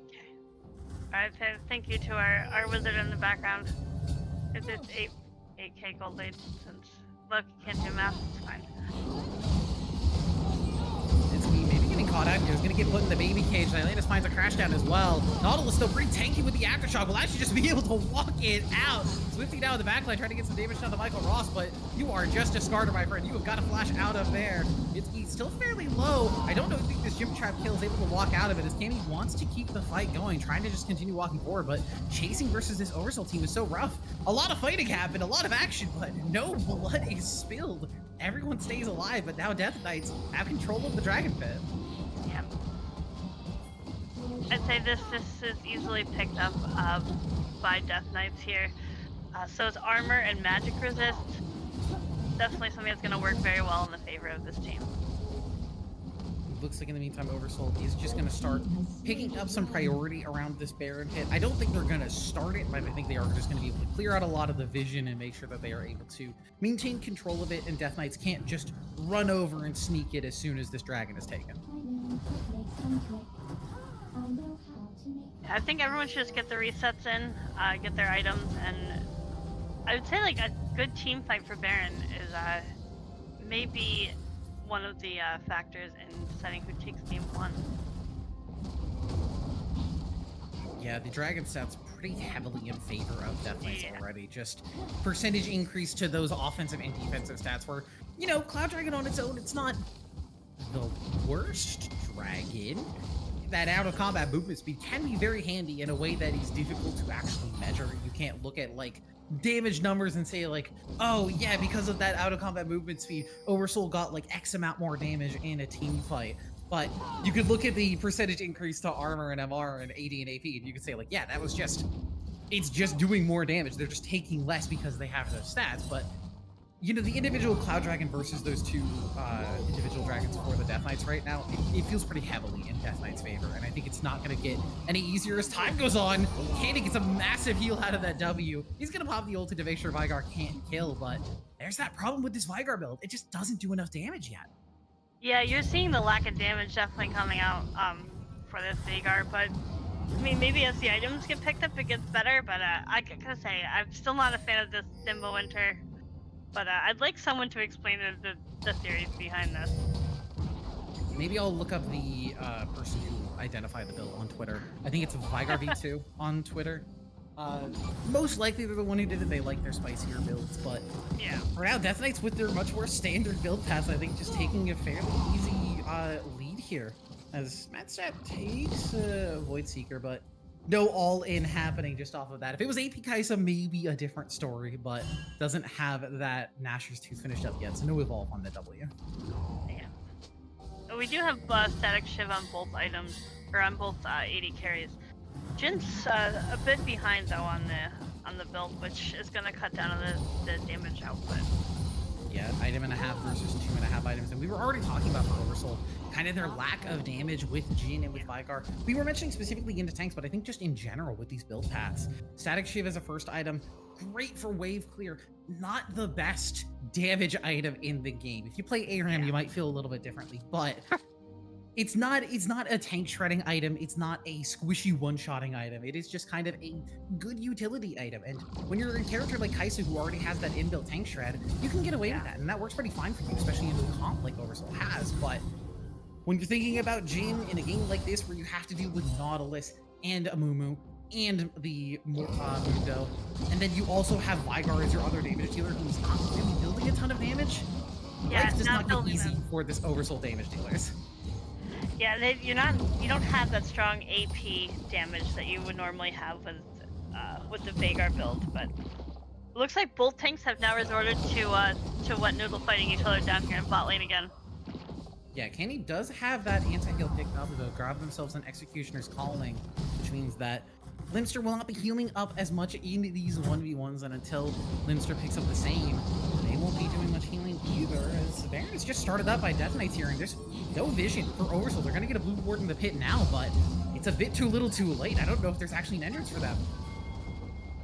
Alright, thank you to our wizard in the background. It's 8K gold lead since look, you can't do math, it's fine. It's me maybe getting caught out here. He's going to get put in the baby cage. Atlantis finds a crash down as well. Nautilus still pretty tanky with the aftershock. Will actually just be able to walk it out. Swifty down the backline trying to get some damage down to Michael Ross, but you are just a Skarner, my friend. You have got to flash out of there. He's still fairly low. I don't think this Gym Trap kill is able to walk out of it as Cammy wants to keep the fight going, trying to just continue walking forward, but chasing versus this Oversoul team is so rough. A lot of fighting happened, a lot of action, but no blood is spilled. Everyone stays alive, but now Death Knights have control of the Dragon Pit. Yeah. I'd say this is easily picked up by Death Knights here. So it's armor and magic resist. Definitely something that's going to work very well in the favor of this team. Looks like in the meantime, Oversoul is just going to start picking up some priority around this Baron pit. I don't think they're going to start it, but I think they are just going to be able to clear out a lot of the vision and make sure that they are able to maintain control of it, and Death Knights can't just run over and sneak it as soon as this dragon is taken. I think everyone should just get the resets in, get their items, and I would say like a good team fight for Baron is maybe one of the factors in deciding who takes game 1. Yeah, the Dragon stats pretty heavily in favor of Death Knights already. Just percentage increase to those offensive and defensive stats where, you know, Cloud Dragon on its own, it's not the worst dragon. That out of combat movement speed can be very handy in a way that is difficult to actually measure. You can't look at like damage numbers and say like, oh yeah, because of that out of combat movement speed, Oversoul got like X amount more damage in a team fight. But you could look at the percentage increase to armor and MR and AD and AP, and you could say like, yeah, that was just, it's just doing more damage. They're just taking less because they have those stats. But you know, the individual Cloud Dragon versus those two individual dragons for the Death Knights right now, it feels pretty heavily in Death Knight's favor, and I think it's not going to get any easier as time goes on. Candy gets a massive heal out of that W. He's going to pop the ulti to make sure Vigar can't kill, but there's that problem with this Vigar build. It just doesn't do enough damage yet. Yeah, you're seeing the lack of damage definitely coming out for this Veigar, but I mean, maybe as the items get picked up, it gets better. But I gotta say, I'm still not a fan of this Winter. But I'd like someone to explain the theories behind this. Maybe I'll look up the person who identified the build on Twitter. I think it's Vigar V2 on Twitter. Most likely they're the one who did it. They like their spicier builds, but Yeah. for now, Death Knights with their much more standard build paths, I think just taking a fairly easy lead here. As Matstat takes Void Seeker, but no all-in happening just off of that. If it was AP Kaisa, maybe a different story, but doesn't have that Gnasher's Tooth finished up yet, so no evolve on the W. Yeah. We do have Static Shiv on both items, or on both AD carries. Jin's a bit behind though on the build, which is gonna cut down on the damage output. Yeah, item and a half versus 2.5 items, and we were already talking about for Oversoul, kind of their lack of damage with Jin and with Vigar. We were mentioning specifically into tanks, but I think just in general with these build paths. Static Shiv as a first item, great for wave clear, not the best damage item in the game. If you play ARAM, you might feel a little bit differently, but it's not a tank shredding item. It's not a squishy one-shotting item. It is just kind of a good utility item. And when you're a character like Kai'Sa who already has that inbuilt tank shred, you can get away with that. And that works pretty fine for you, especially in a comp like Oversoul has. But when you're thinking about Jin in a game like this where you have to deal with Nautilus and Amumu and the Mundo, and then you also have Vigar as your other damage dealer who's not really building a ton of damage, Yeah, life does not get easy them. for this Oversoul damage dealers. Yeah, you don't have that strong AP damage that you would normally have with the Veigar build, but it looks like both tanks have now resorted to wet noodle fighting each other down here in bot lane again. Yeah, Kenny does have that anti-heal picked up. They'll grab themselves an Executioner's Calling, which means that Limster will not be healing up as much in these 1v1s, and until Limster picks up the same, they won't be doing much healing either, as Baron is just started up by Death Knights here, and there's no vision for Oversoul. They're going to get a blue ward in the pit now, but it's a bit too little too late. I don't know if there's actually an entrance for them.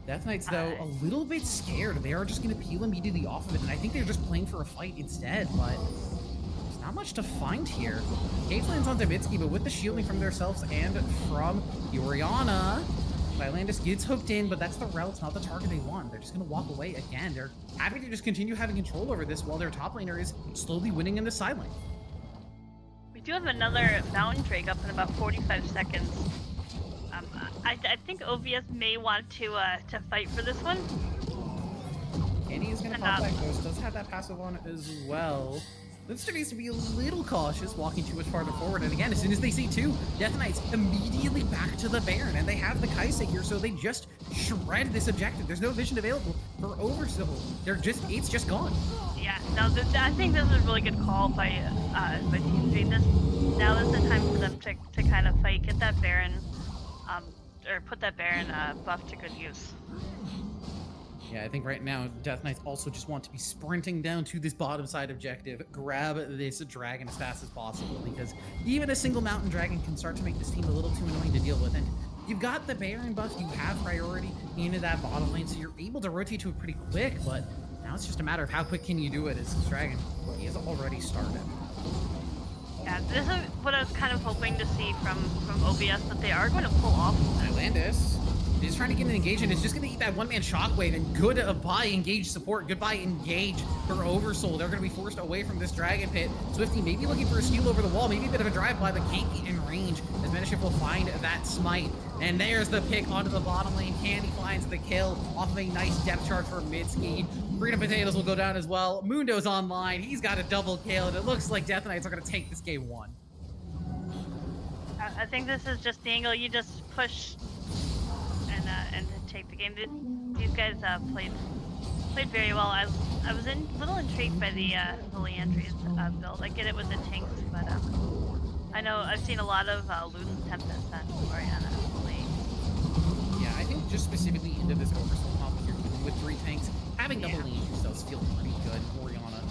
Death Knights, though, a little bit scared. They are just going to peel immediately off of it, and I think they're just playing for a fight instead, but there's not much to find here. Cage lands on Debitsky, but with the shielding from themselves and from Yoriana, Silandis gets hooked in, but that's the route, not the target they want. They're just going to walk away again. They're happy to just continue having control over this while their top laner is slowly winning in the side lane. We do have another Mountain Drake up in about 45 seconds. I think OVS may want to fight for this one. Kenny is going to pop that Ghost. Does have that passive on as well. Limster needs to be a little cautious, walking too much farther forward. And again, as soon as they see two, Death Knights immediately back to the Baron. And they have the Kaisa here, so they just shred this objective. There's no vision available for Oversoul. It's just gone. Yeah, no, I think this is a really good call by TMG. Now is the time for them to kind of fight, get that Baron, or put that Baron buff to good use. Yeah, I think right now Death Knights also just want to be sprinting down to this bottom side objective, grab this dragon as fast as possible, because even a single mountain dragon can start to make this team a little too annoying to deal with. And you've got the Baron buff, you have priority into that bottom lane, so you're able to rotate to it pretty quick, but now it's just a matter of how quick can you do it as this dragon, he has already started. Yeah, this is what I was kind of hoping to see from OBS, that they are going to pull off. Landis is trying to get an engage, and is just going to eat that one-man shockwave, and goodbye engage support, goodbye engage for Oversoul. They're going to be forced away from this dragon pit. Swifty maybe looking for a steal over the wall, maybe a bit of a drive-by, but can't get in range as Mediship will find that smite. And there's the pick onto the bottom lane. Candy finds the kill off of a nice depth charge for Mitski. Freedom Potatoes will go down as well. Mundo's online. He's got a double kill, and it looks like Death Knights are going to take this game one. I think this is just the angle. You just push and take the game. These guys played very well. I was a little intrigued by the Leandri's build. I get it with the tanks, but I know I've seen a lot of Luden's Tempest and Oriana play. Yeah, I think just specifically into this Oversoul comp here with 3 tanks, having double Leandri's does feel pretty good. Oriana,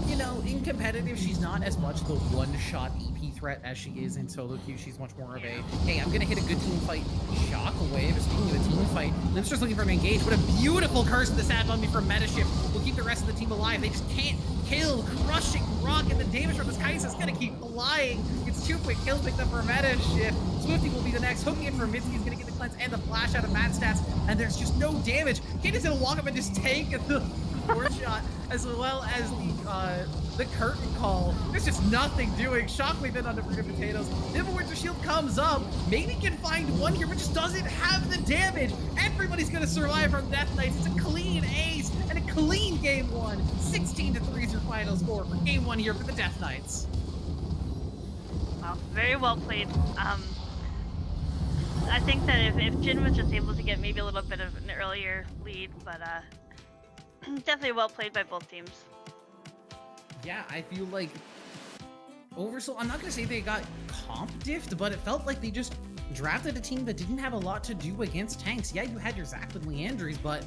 you know, in competitive, she's not as much the one-shot EP threat as she is in solo queue. She's much more of a, hey, I'm gonna hit a good team fight shockwave. Speaking of a team fight, Limster's looking for an engage. What a beautiful curse of the Sad Mummy from Mediship will keep the rest of the team alive. They just can't kill, crushing rock, and the damage from this Kai'Sa is gonna keep flying. It's 2 quick kills picked up for Meta Shift. Swifty will be the next, hooking it for Mitzi. He's gonna get the cleanse and the flash out of Matt stats, and there's just no damage. Kid is gonna walk up and just take the board shot, as well as the curtain call. There's just nothing doing. Shockwave in onto Freaking Potatoes. Nimble Winter Shield comes up. Maybe can find one here, but just doesn't have the damage. Everybody's gonna survive from Death Knights. It's a clean ace and a clean game one. 16-3 is your final score for game one here for the Death Knights. Wow, very well played. I think that if Jin was just able to get maybe a little bit of an earlier lead, but definitely well played by both teams. Yeah, I feel like Oversoul, I'm not going to say they got comp diffed, but it felt like they just drafted a team that didn't have a lot to do against tanks. Yeah, you had your Zac with Leandries, but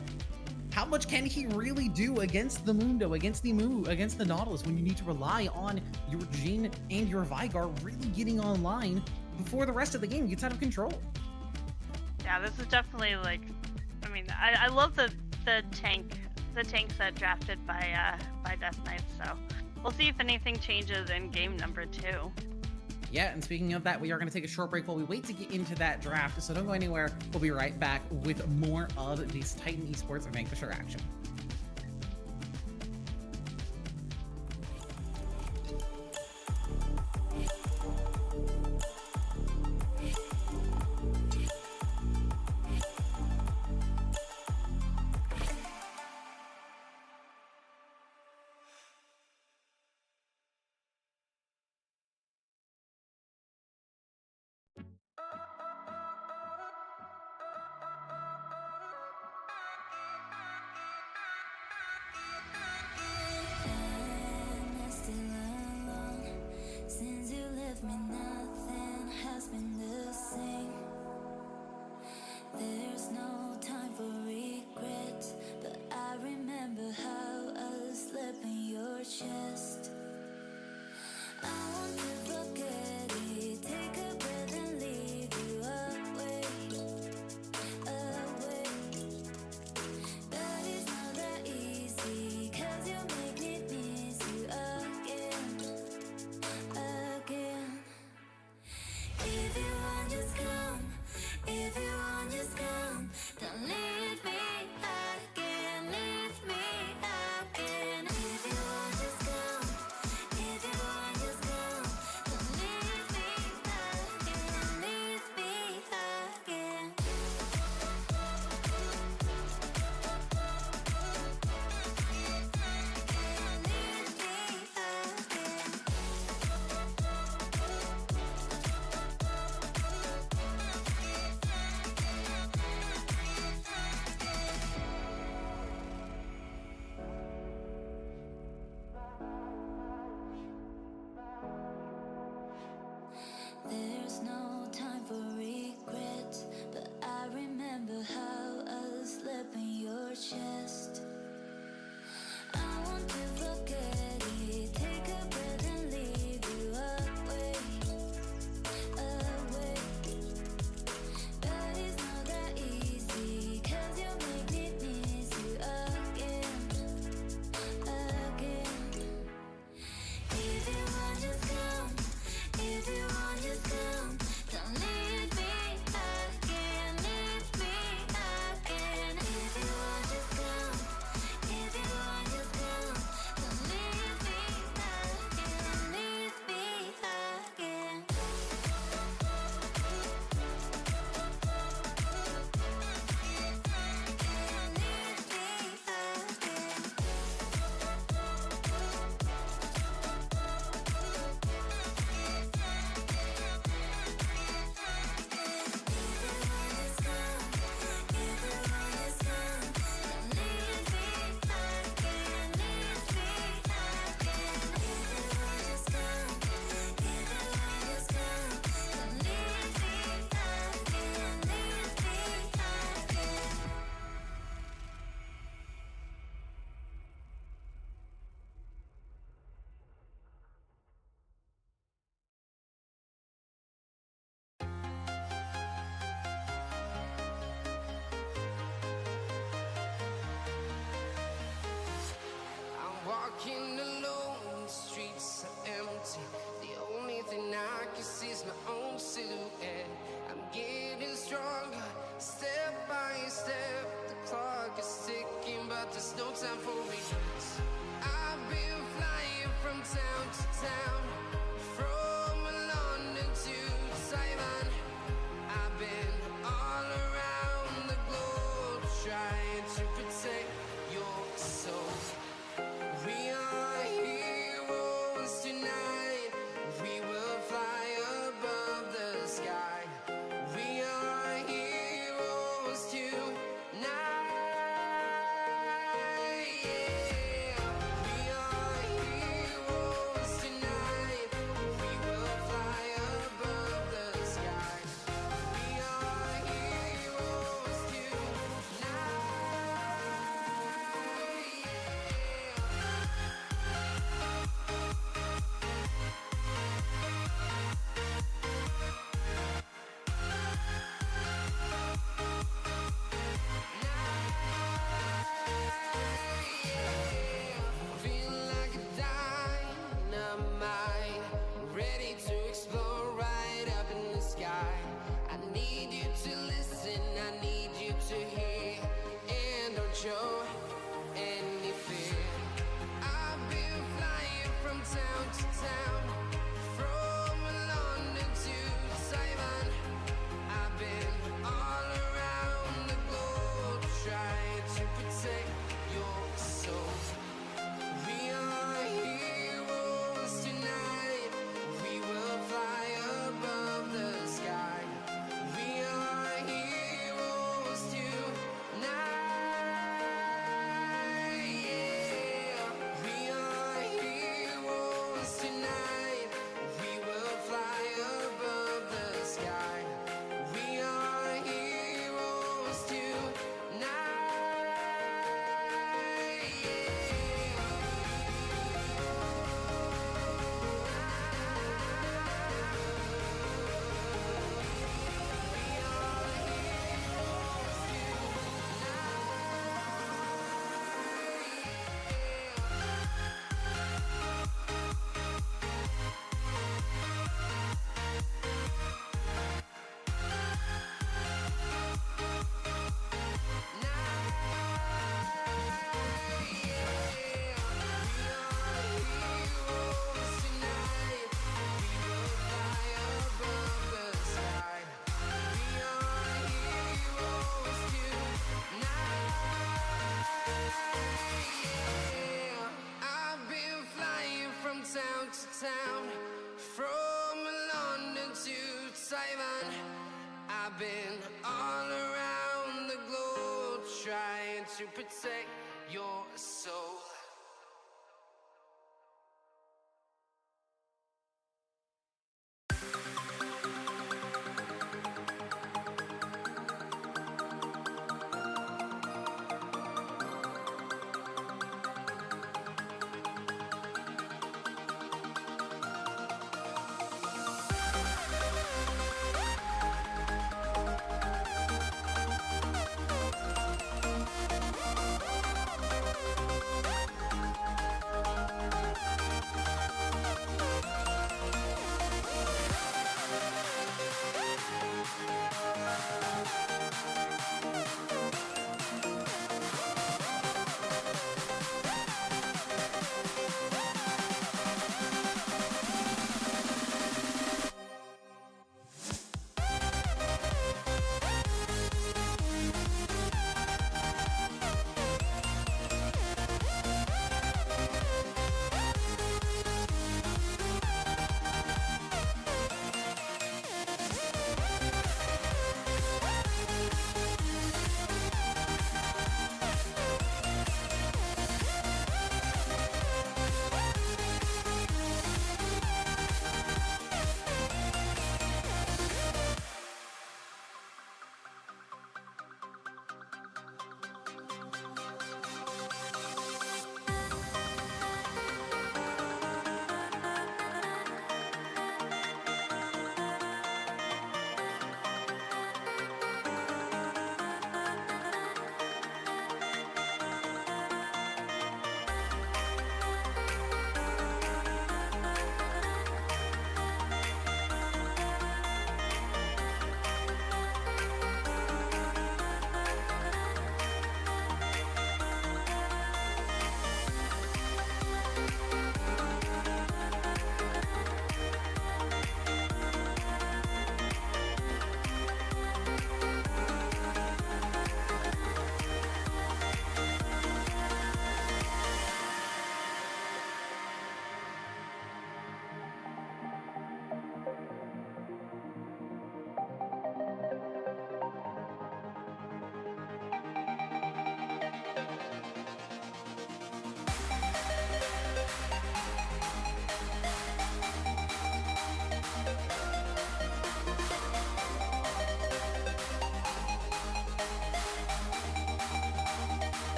how much can he really do against the Mundo, against the against the Nautilus, when you need to rely on your Jhin and your Vigar really getting online before the rest of the game gets out of control? Yeah, this is definitely like, I mean, I love the tank set drafted by Death Knights, so we'll see if anything changes in game number 2. Yeah, and speaking of that, we are going to take a short break while we wait to get into that draft, so don't go anywhere. We'll be right back with more of this Titan Esports Vanquisher action. There's no time for regret, but I remember how I slept in your chest. I want to forget it, take a breath and leave you away, away. But it's not that easy, 'cause you make me miss you again, again. If you want, just come. If you want, just come. Don't leave me again, leave me again. If you want, just come. If you want, just come. Don't leave me again, leave me again. Leave me again. There's no time for regret, but I remember how I slept in your chest. I want to forget it, take a breath and leave you away, away. But it's not that easy, 'cause you make me miss you again, again. If you want, just come. If you want, just come. Don't leave me again, leave me again. If you want, just come. If you want, just come. Don't leave me again, leave me again. I'm walking alone. my own silhouette. I'm getting stronger, step by step. The clock is ticking, but there's no time for regrets. I've been flying from town to town, from London to Taiwan. I've been all around the globe trying to protect your soul. We are heroes tonight. We will fly above the sky. We are heroes tonight. Yeah. We are heroes tonight. We will fly above the sky. We are heroes tonight. Feel like a dynamite, ready to explore right up in the sky. I need you to listen, I need you to hear, and don't show any fear. I've been flying from town to town, from London to Taiwan. I've been all around the globe trying to protect your soul. We are heroes tonight. We will fly above the sky. We are heroes tonight. Yeah. We are heroes tonight. We will fly above the sky. We are heroes I've been flying from town to town, from London to Taiwan. I've been all around the globe trying to protect your soul.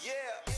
Yeah.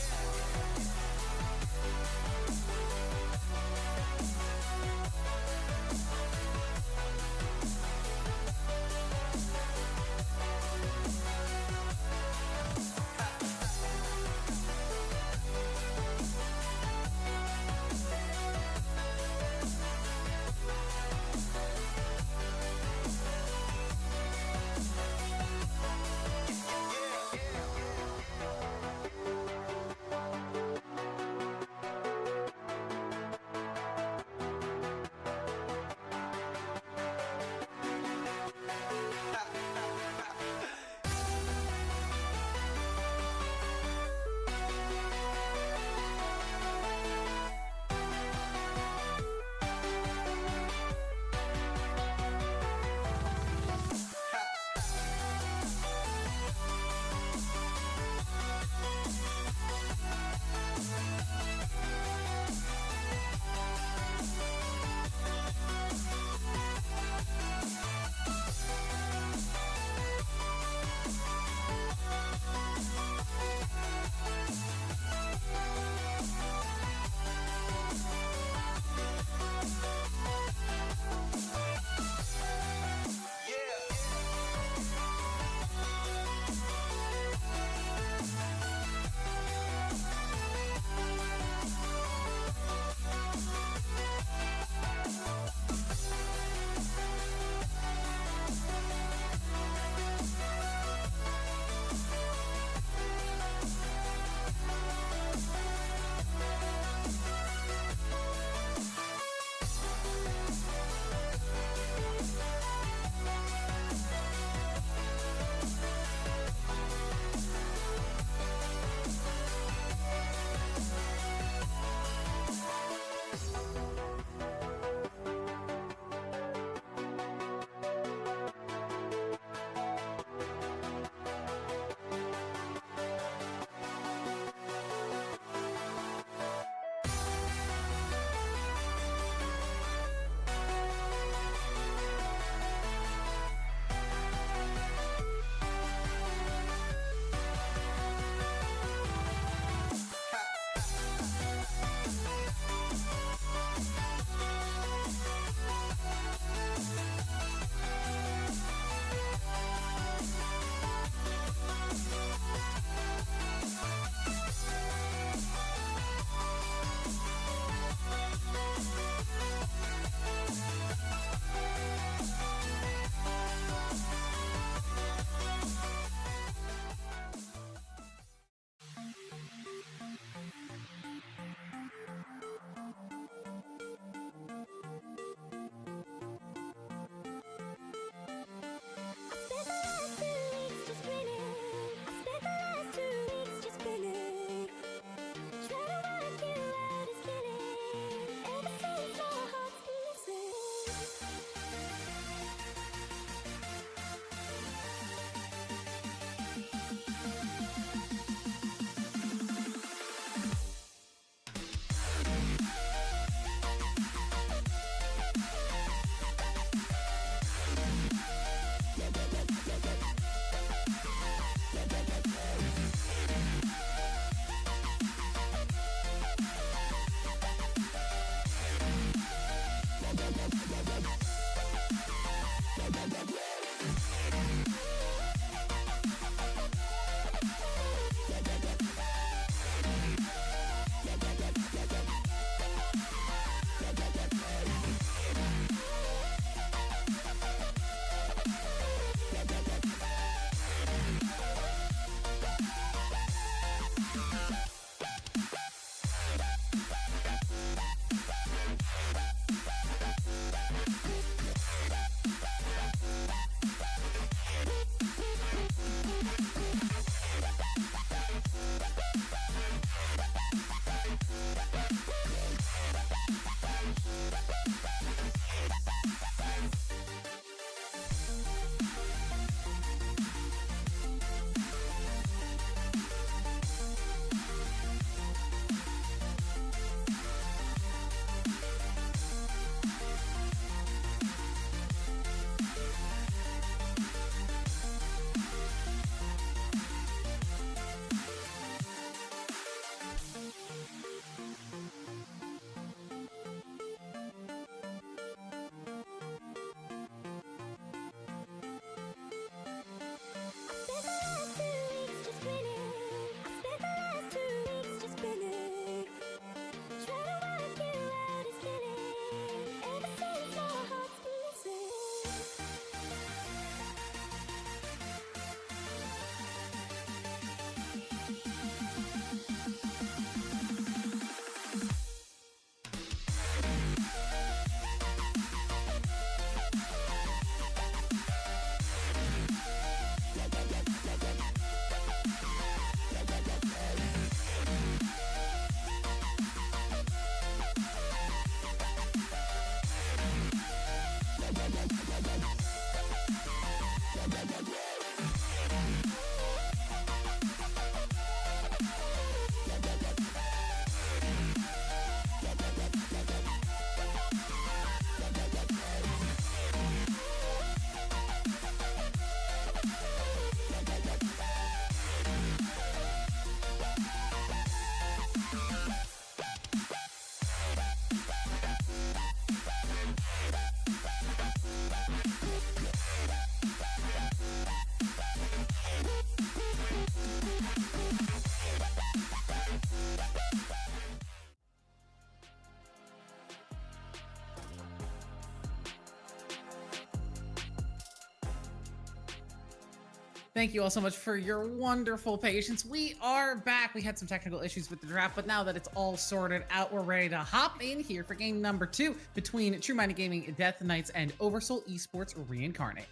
Thank you all so much for your wonderful patience. We are back. We had some technical issues with the draft, but now that it's all sorted out, we're ready to hop in here for game number 2 between True Minded Gaming Death Knights and Oversoul Esports Reincarnate.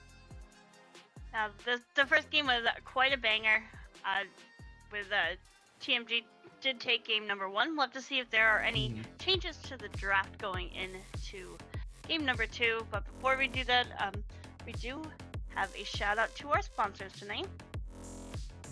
Now, the first game was quite a banger. With TMG did take game number 1. We'll have to see if there are any changes to the draft going into game number 2. But before we do that, we do have a shout out to our sponsors tonight.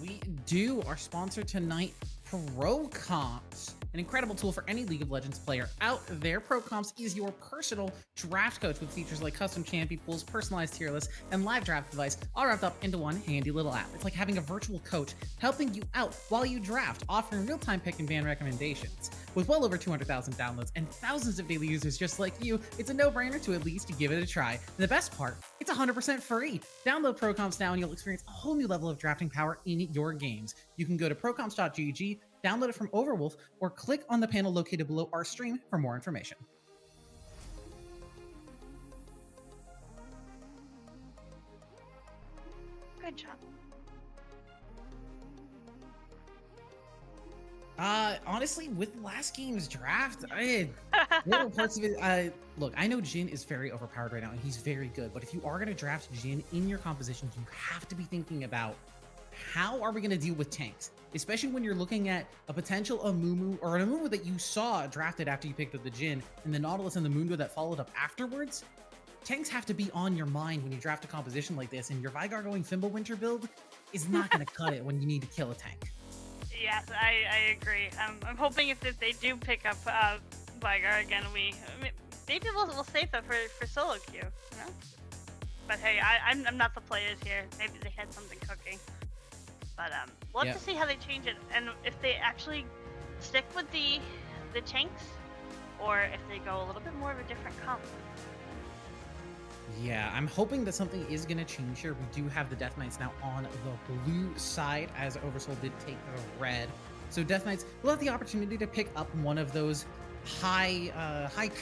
We do. Our sponsor tonight, ProComps, an incredible tool for any League of Legends player out there. ProComps is your personal draft coach with features like custom champion pools, personalized tier lists, and live draft advice, all wrapped up into one handy little app. It's like having a virtual coach helping you out while you draft, offering real-time pick and ban recommendations. With well over 200,000 downloads and thousands of daily users just like you, it's a no-brainer to at least give it a try. And the best part, it's 100% free. Download ProComps now and you'll experience a whole new level of drafting power in your games. You can go to procomps.gg, download it from Overwolf, or click on the panel located below our stream for more information. Good job. Honestly, with last game's draft, there were parts of it. Look, I know Jhin is very overpowered right now, and he's very good. But if you are going to draft Jhin in your composition, you have to be thinking about how are we going to deal with tanks, especially when you're looking at a potential Amumu or an Amumu that you saw drafted after you picked up the Jhin, and the Nautilus and the Mundo that followed up afterwards. Tanks have to be on your mind when you draft a composition like this, and your Vigar going Fimbulwinter build is not going to cut it when you need to kill a tank. Yes, I agree. I'm hoping if they do pick up Vigar again, maybe we'll save that for solo queue, you know? But hey, I'm not the players here. Maybe they had something cooking. But we'll have to see how they change it, and if they actually stick with the tanks, or if they go a little bit more of a different comp. Yeah, I'm hoping that something is going to change here. We do have the Death Knights now on the blue side, as Oversoul did take the red. So Death Knights will have the opportunity to pick up one of those high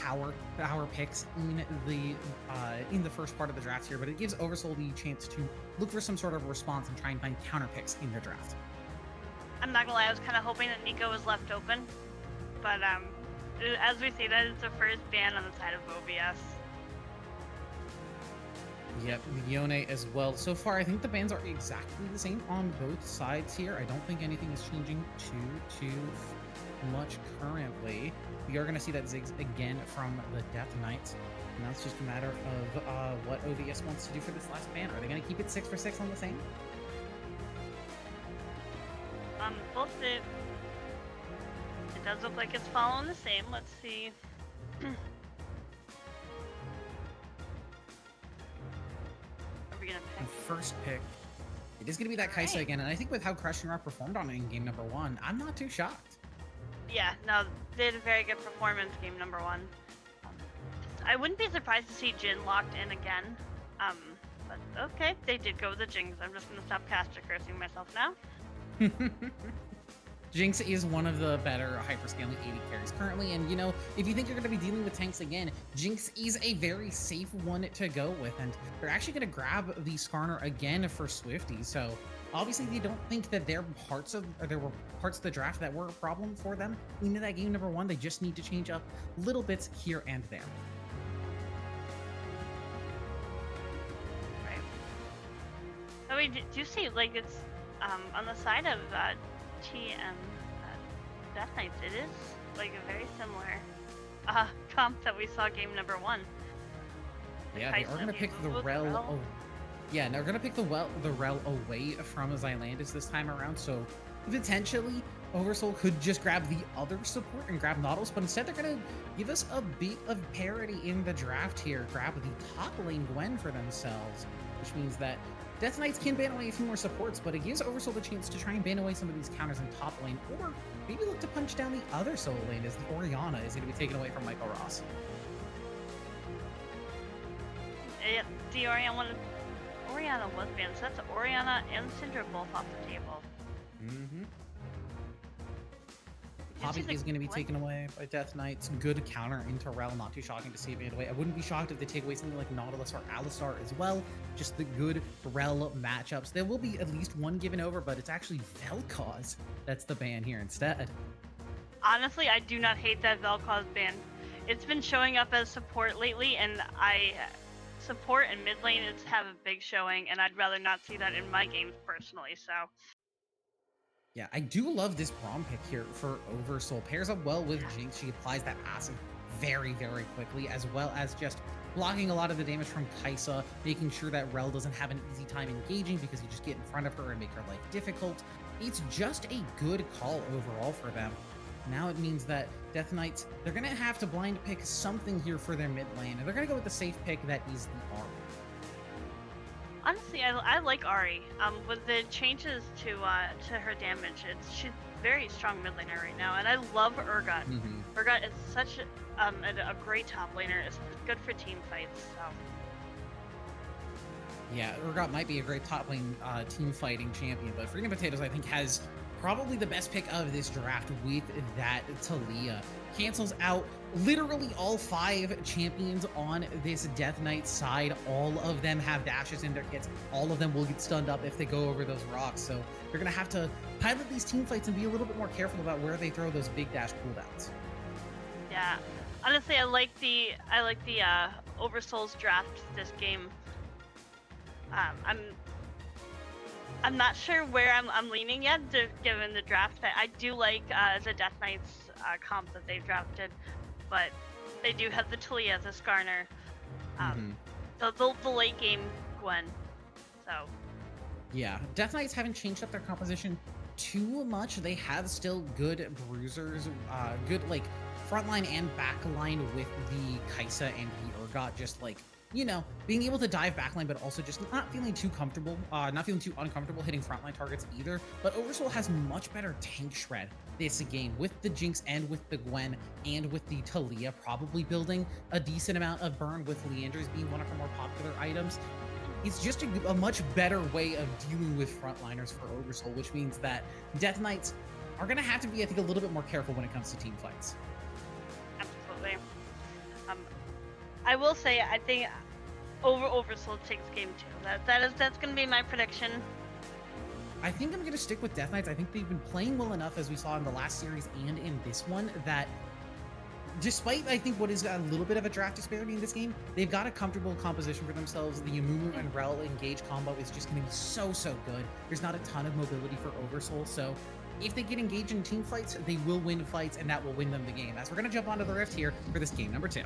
power picks in the first part of the draft here, but it gives Oversoul the chance to look for some sort of response and try and find counter picks in their draft. I'm not gonna lie, I was kind of hoping that Nico was left open, but as we see, that is the first ban on the side of OBS. Yep, Yone as well. So far, I think the bans are exactly the same on both sides here. I don't think anything is changing too much currently. We are going to see that Ziggs again from the Death Knights. And now it's just a matter of what OBS wants to do for this last ban. Are they going to keep it 6 for 6 on the same? Both it does look like it's following the same. Let's see. First pick, it is going to be that Kaisa again, and I think with how Crushing Rock performed on it in game number 1, I'm not too shocked. Yeah, no, they did a very good performance game number 1. I wouldn't be surprised to see Jhin locked in again. But okay, they did go with the Jinx. I'm just going to stop caster cursing myself now. Jinx is one of the better hyperscaling AD carries currently, and you know, if you think you're going to be dealing with tanks again, Jinx is a very safe one to go with, and they're actually going to grab the Skarner again for Swifty, so obviously they don't think that there were parts of the draft that were a problem for them into that game number 1. They just need to change up little bits here and there. Right. I mean, do you see, like, it's on the side of Death Knights, it is like a very similar comp that we saw game number 1. Yeah, they are going to pick the Rel. Oh, yeah, they're going to pick the Rel away from Xylandis this time around. So potentially, Oversoul could just grab the other support and grab Nautilus, but instead they're going to give us a bit of parity in the draft here. Grab the top lane Gwen for themselves, which means that Death Knights can ban away a few more supports, but it gives Oversoul the chance to try and ban away some of these counters in top lane, or maybe look to punch down the other solo lane as the Orianna is going to be taken away from Michael Ross. Yeah, the Orianna was banned, so that's Orianna and Syndra both off the table. Poppy choosing is going to be Gwen? taken away by Death Knights. Good counter into Rel, not too shocking to see it made away. I wouldn't be shocked if they take away something like Nautilus or Alistar as well. Just the good Rel matchups. There will be at least one given over, but it's actually Vel'Koz that's the ban here instead. Honestly, I do not hate that Vel'Koz ban. It's been showing up as support lately, and support and mid lane have a big showing, and I'd rather not see that in my games personally. So Yeah, I do love this Braum pick here for Oversoul. Pairs up well with Jinx. She applies that passive very, very quickly, as well as just blocking a lot of the damage from Kai'Sa, making sure that Rel doesn't have an easy time engaging because you just get in front of her and make her life difficult. It's just a good call overall for them. Now it means that Death Knights, they're going to have to blind pick something here for their mid lane, and they're going to go with the safe pick that is the Arm. honestly, I like Ahri. With the changes to her damage, she's very strong mid laner right now, and I love Urgot. Urgot is such a great top laner. It's good for team fights. So. Yeah, Urgot might be a great top lane team fighting champion, but Freedom Potatoes, I think, has probably the best pick of this draft with that Talia. Cancels out literally all 5 champions on this Death Knight side. All of them have dashes in their kits. All of them will get stunned up if they go over those rocks. So they're going to have to pilot these team fights and be a little bit more careful about where they throw those big dash cooldowns. Yeah, honestly, I like the Oversoul's draft this game. I'm not sure where I'm leaning yet, given the draft. I do like the Death Knights comp that they've drafted, but they do have the Talia, the Skarner, the late game Gwen. So yeah, Death Knights haven't changed up their composition too much. They have still good bruisers, good like frontline and backline with the Kai'Sa and the Urgot, just like, you know, being able to dive backline, but also just not feeling too comfortable, not feeling too uncomfortable hitting frontline targets either. But Oversoul has much better tank shred this game with the Jinx and with the Gwen and with the Talia probably building a decent amount of burn, with Leandra's being one of her more popular items. It's just a much better way of dealing with frontliners for Oversoul, which means that Death Knights are going to have to be, I think, a little bit more careful when it comes to team fights. absolutely. I will say I think Oversoul takes game 2. That's gonna be my prediction. I think I'm going to stick with Death Knights. I think they've been playing well enough, as we saw in the last series and in this one, that despite, I think, what is a little bit of a draft disparity in this game, they've got a comfortable composition for themselves. The Amumu and Rel engage combo is just going to be so good. There's not a ton of mobility for Oversoul, so if they get engaged in team fights, they will win fights, and that will win them the game. As we're going to jump onto the Rift here for this game number 2.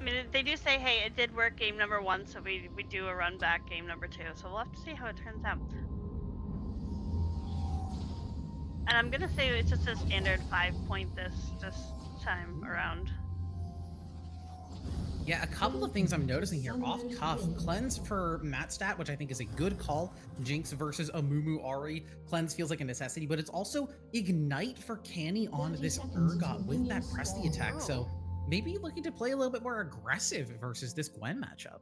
I mean, they do say, hey, it did work game number 1, so we do a run back game number 2. So we'll have to see how it turns out. And I'm gonna say it's just a standard 5-point this time around. Yeah, a couple of things I'm noticing here. Off cuff, Cleanse for Matstat, which I think is a good call. Jinx versus Amumu Ahri. Cleanse feels like a necessity, but it's also Ignite for Canny on this Urgot with that press the attack. So maybe looking to play a little bit more aggressive versus this Gwen matchup.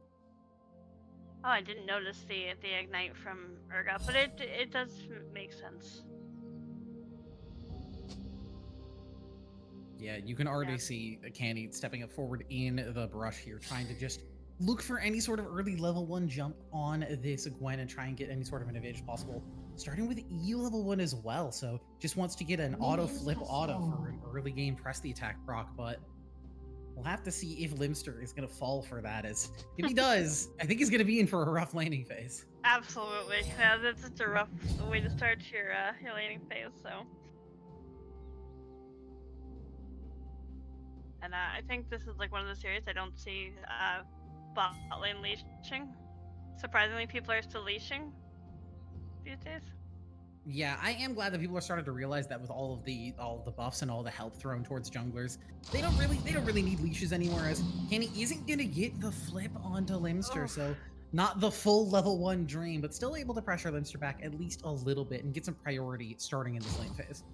Oh, I didn't notice the Ignite from Urgot, but it does make sense. Yeah, you can already see Canny stepping up forward in the brush here, trying to just look for any sort of early level 1 jump on this Gwen and try and get any sort of an advantage possible. Starting with E level 1 as well, so just wants to get an auto flip auto for an early game press the attack proc, but we'll have to see if Limster is going to fall for that, as if he does, I think he's going to be in for a rough landing phase. Absolutely. Yeah, that's just a rough way to start your laning phase, so. And I think this is like one of the series I don't see bot lane leashing. Surprisingly, people are still leashing these days. Yeah, I am glad that people are starting to realize that with all of the buffs and all the help thrown towards junglers, they don't really need leashes anymore, as Canny isn't gonna get the flip onto Limster, so not the full level 1 dream, but still able to pressure Limster back at least a little bit and get some priority starting in this lane phase.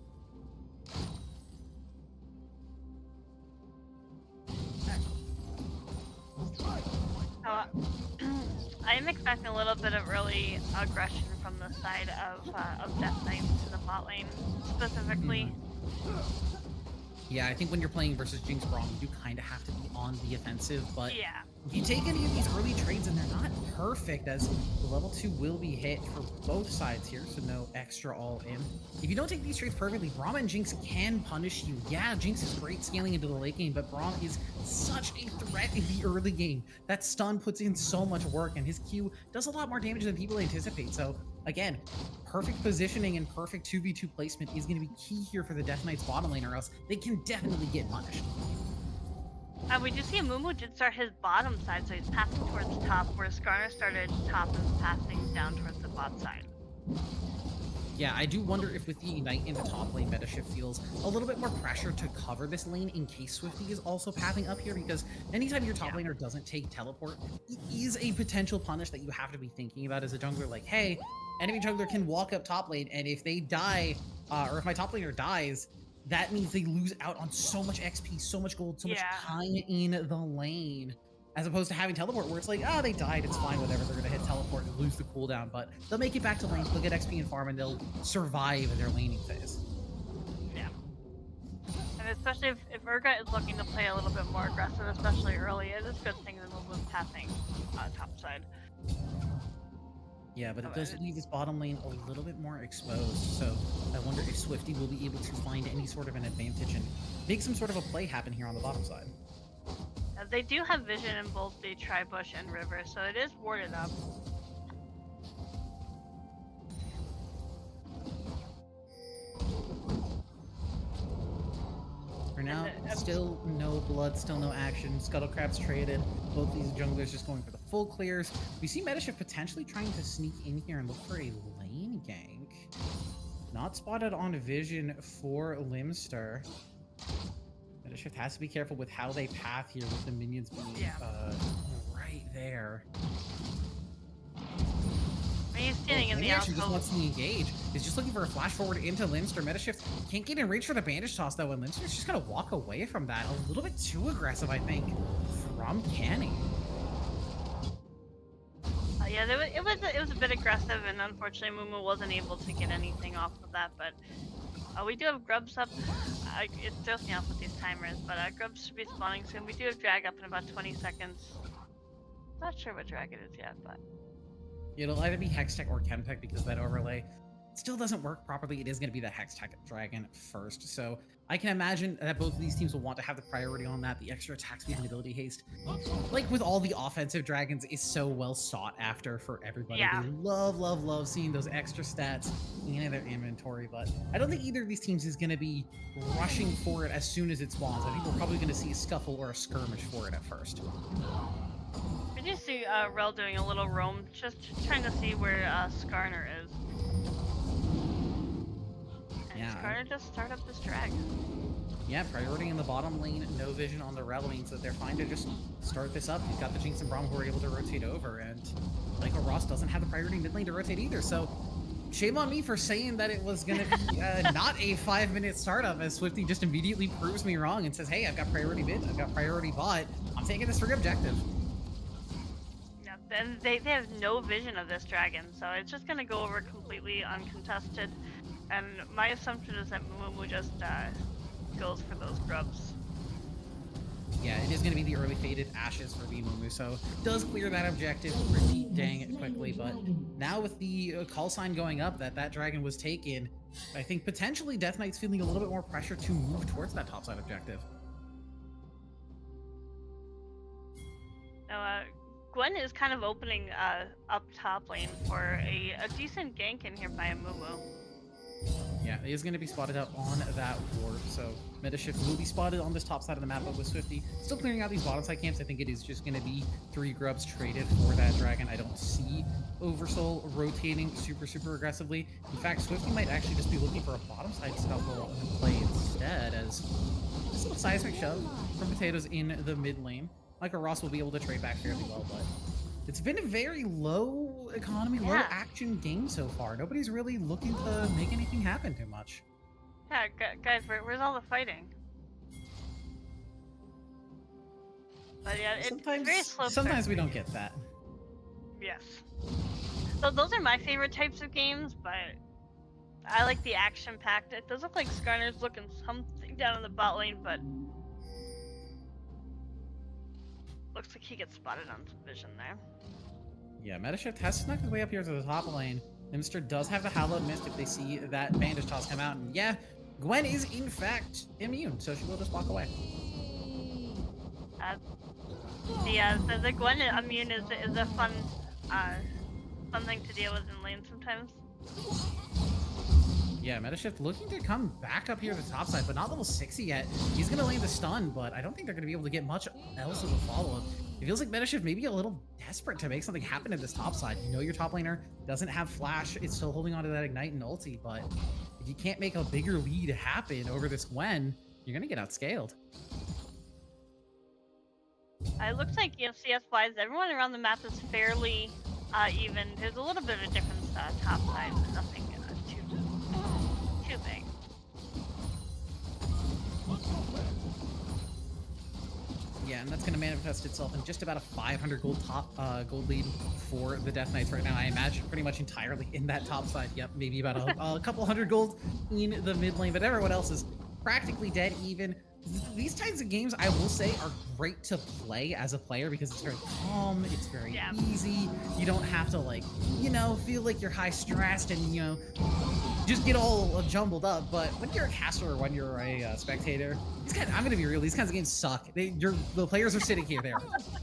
I am expecting a little bit of early aggression from the side of Death Knights to the bot lane specifically. Yeah, I think when you're playing versus Jinx Braum, you kind of have to be on the offensive, but Yeah. you take any of these early trades and they're not perfect, as the level 2 will be hit for both sides here, so no extra all in. If you don't take these trades perfectly, Braum and Jinx can punish you. Yeah, Jinx is great scaling into the late game, but Braum is such a threat in the early game. That stun puts in so much work, and his Q does a lot more damage than people anticipate. So again, perfect positioning and perfect 2v2 placement is going to be key here for the Death Knights bottom lane, or else they can definitely get punished. We do see Mumu did start his bottom side, so he's passing towards top, where Skarner started top and passing down towards the bot side. Yeah, I do wonder if with the Ignite in the top lane, meta shift feels a little bit more pressure to cover this lane in case Swifty is also pathing up here, because anytime your top laner doesn't take teleport, it is a potential punish that you have to be thinking about as a jungler. Like, hey, enemy jungler can walk up top lane, and if they die, or if my top laner dies, that means they lose out on so much XP, so much gold, so much time in the lane. As opposed to having teleport where it's like, oh, they died, it's fine, whatever, they're gonna hit teleport and lose the cooldown, but they'll make it back to lane, they'll get XP and farm, and they'll survive their laning phase. Yeah. And especially if Urga is looking to play a little bit more aggressive, especially early, it is a good thing that Mumu's passing top side. Yeah, but it does leave this bottom lane a little bit more exposed, so I wonder if Swifty will be able to find any sort of an advantage and make some sort of a play happen here on the bottom side. They do have vision in both the Tribush and River, so it is warded up. For now, still no blood, still no action. Scuttlecrab's traded. Both these junglers just going for the full clears. We see Metashift potentially trying to sneak in here and look for a lane gank. Not spotted on vision for Limster. Metashift has to be careful with how they path here with the minions being right there. He's standing in the actually just outpost. wants to engage. He's just looking for a flash forward into Limster. Metashift can't get in reach for the bandage toss though, and Limster's just gonna walk away from that. A little bit too aggressive, I think, from Canny. Yeah, it was a bit aggressive, and unfortunately Mumu wasn't able to get anything off of that. But we do have Grubs up. It throws me off with these timers, but Grubs should be spawning soon. We do have Drag up in about 20 seconds. Not sure what drag it is yet, but It'll either be Hextech or Chemtech because that overlay still doesn't work properly. It is going to be the Hextech Dragon first. So I can imagine that both of these teams will want to have the priority on that. The extra attack speed and ability haste, like with all the offensive dragons, is so well sought after for everybody. Yeah. They love seeing those extra stats in their inventory. But I don't think either of these teams is going to be rushing for it as soon as it spawns. I think we're probably going to see a scuffle or a skirmish for it at first. we do see Rel doing a little roam, just trying to see where Skarner is. And Yeah. Skarner just start up this drag. Yeah, priority in the bottom lane, no vision on the Rel means that they're fine to just start this up. You've got the Jinx and Braum who are able to rotate over, and Michael Ross doesn't have the priority mid lane to rotate either, so shame on me for saying that it was going to be not a 5-minute startup, as Swifty just immediately proves me wrong and says, hey, I've got priority mid, I've got priority bot, I'm taking this for objective. Yeah, then they have no vision of this dragon, so it's just going to go over completely uncontested. And my assumption is that Mumu just goes for those grubs. Yeah, it is going to be the early faded ashes for the Mumu, so does clear that objective pretty dang quickly, but now with the call sign going up that dragon was taken, I think potentially Death Knight's feeling a little bit more pressure to move towards that topside objective. Now, Gwen is kind of opening up top lane for a decent gank in here by a Mumu. Yeah, he is going to be spotted up on that ward, so Metashift will be spotted on this top side of the map, but with Swifty still clearing out these bottom side camps, I think it is just going to be 3 grubs traded for that dragon. I don't see Oversoul rotating super aggressively. In fact, Swifty might actually just be looking for a bottom side scuffle and play instead, as this little seismic shove from Potatoes in the mid lane. Michael Ross will be able to trade back fairly well, but it's been a very low economy, low action game so far. Nobody's really looking to make anything happen too much. Yeah, guys, where's all the fighting? But yeah, it's very slow. Sometimes we don't get that. Yes. So those are my favorite types of games, but I like the action-packed. It does look like Skarner's looking something down in the bot lane, but looks like he gets spotted on some vision there. Yeah, Metashift has snuck his way up here to the top lane. Nimster does have the Hallowed Mist if they see that Bandage Toss come out. And yeah, Gwen is in fact immune, so she will just walk away. The Gwen immune is a fun thing to deal with in lane sometimes. Yeah, Metashift looking to come back up here to the top side, but not level 60 yet. He's going to lane the stun, but I don't think they're going to be able to get much else of a follow-up. It feels like Metashift may be a little desperate to make something happen in this top side. You know your top laner doesn't have flash. It's still holding on to that Ignite and ulti, but if you can't make a bigger lead happen over this Gwen, you're going to get outscaled. It looks like, CS-wise, everyone around the map is fairly even. There's a little bit of a difference top side, but nothing too big. Yeah, and that's going to manifest itself in just about a 500 gold gold lead for the Death Knights right now. I imagine pretty much entirely in that top side. Yep, maybe about a couple hundred gold in the mid lane, but everyone else is practically dead even. These types of games, I will say, are great to play as a player because it's very calm, it's very easy. You don't have to, like, feel like you're high stressed and, just get all jumbled up. But when you're a caster or when you're a spectator, I'm going to be real, these kinds of games suck. The players are sitting here there.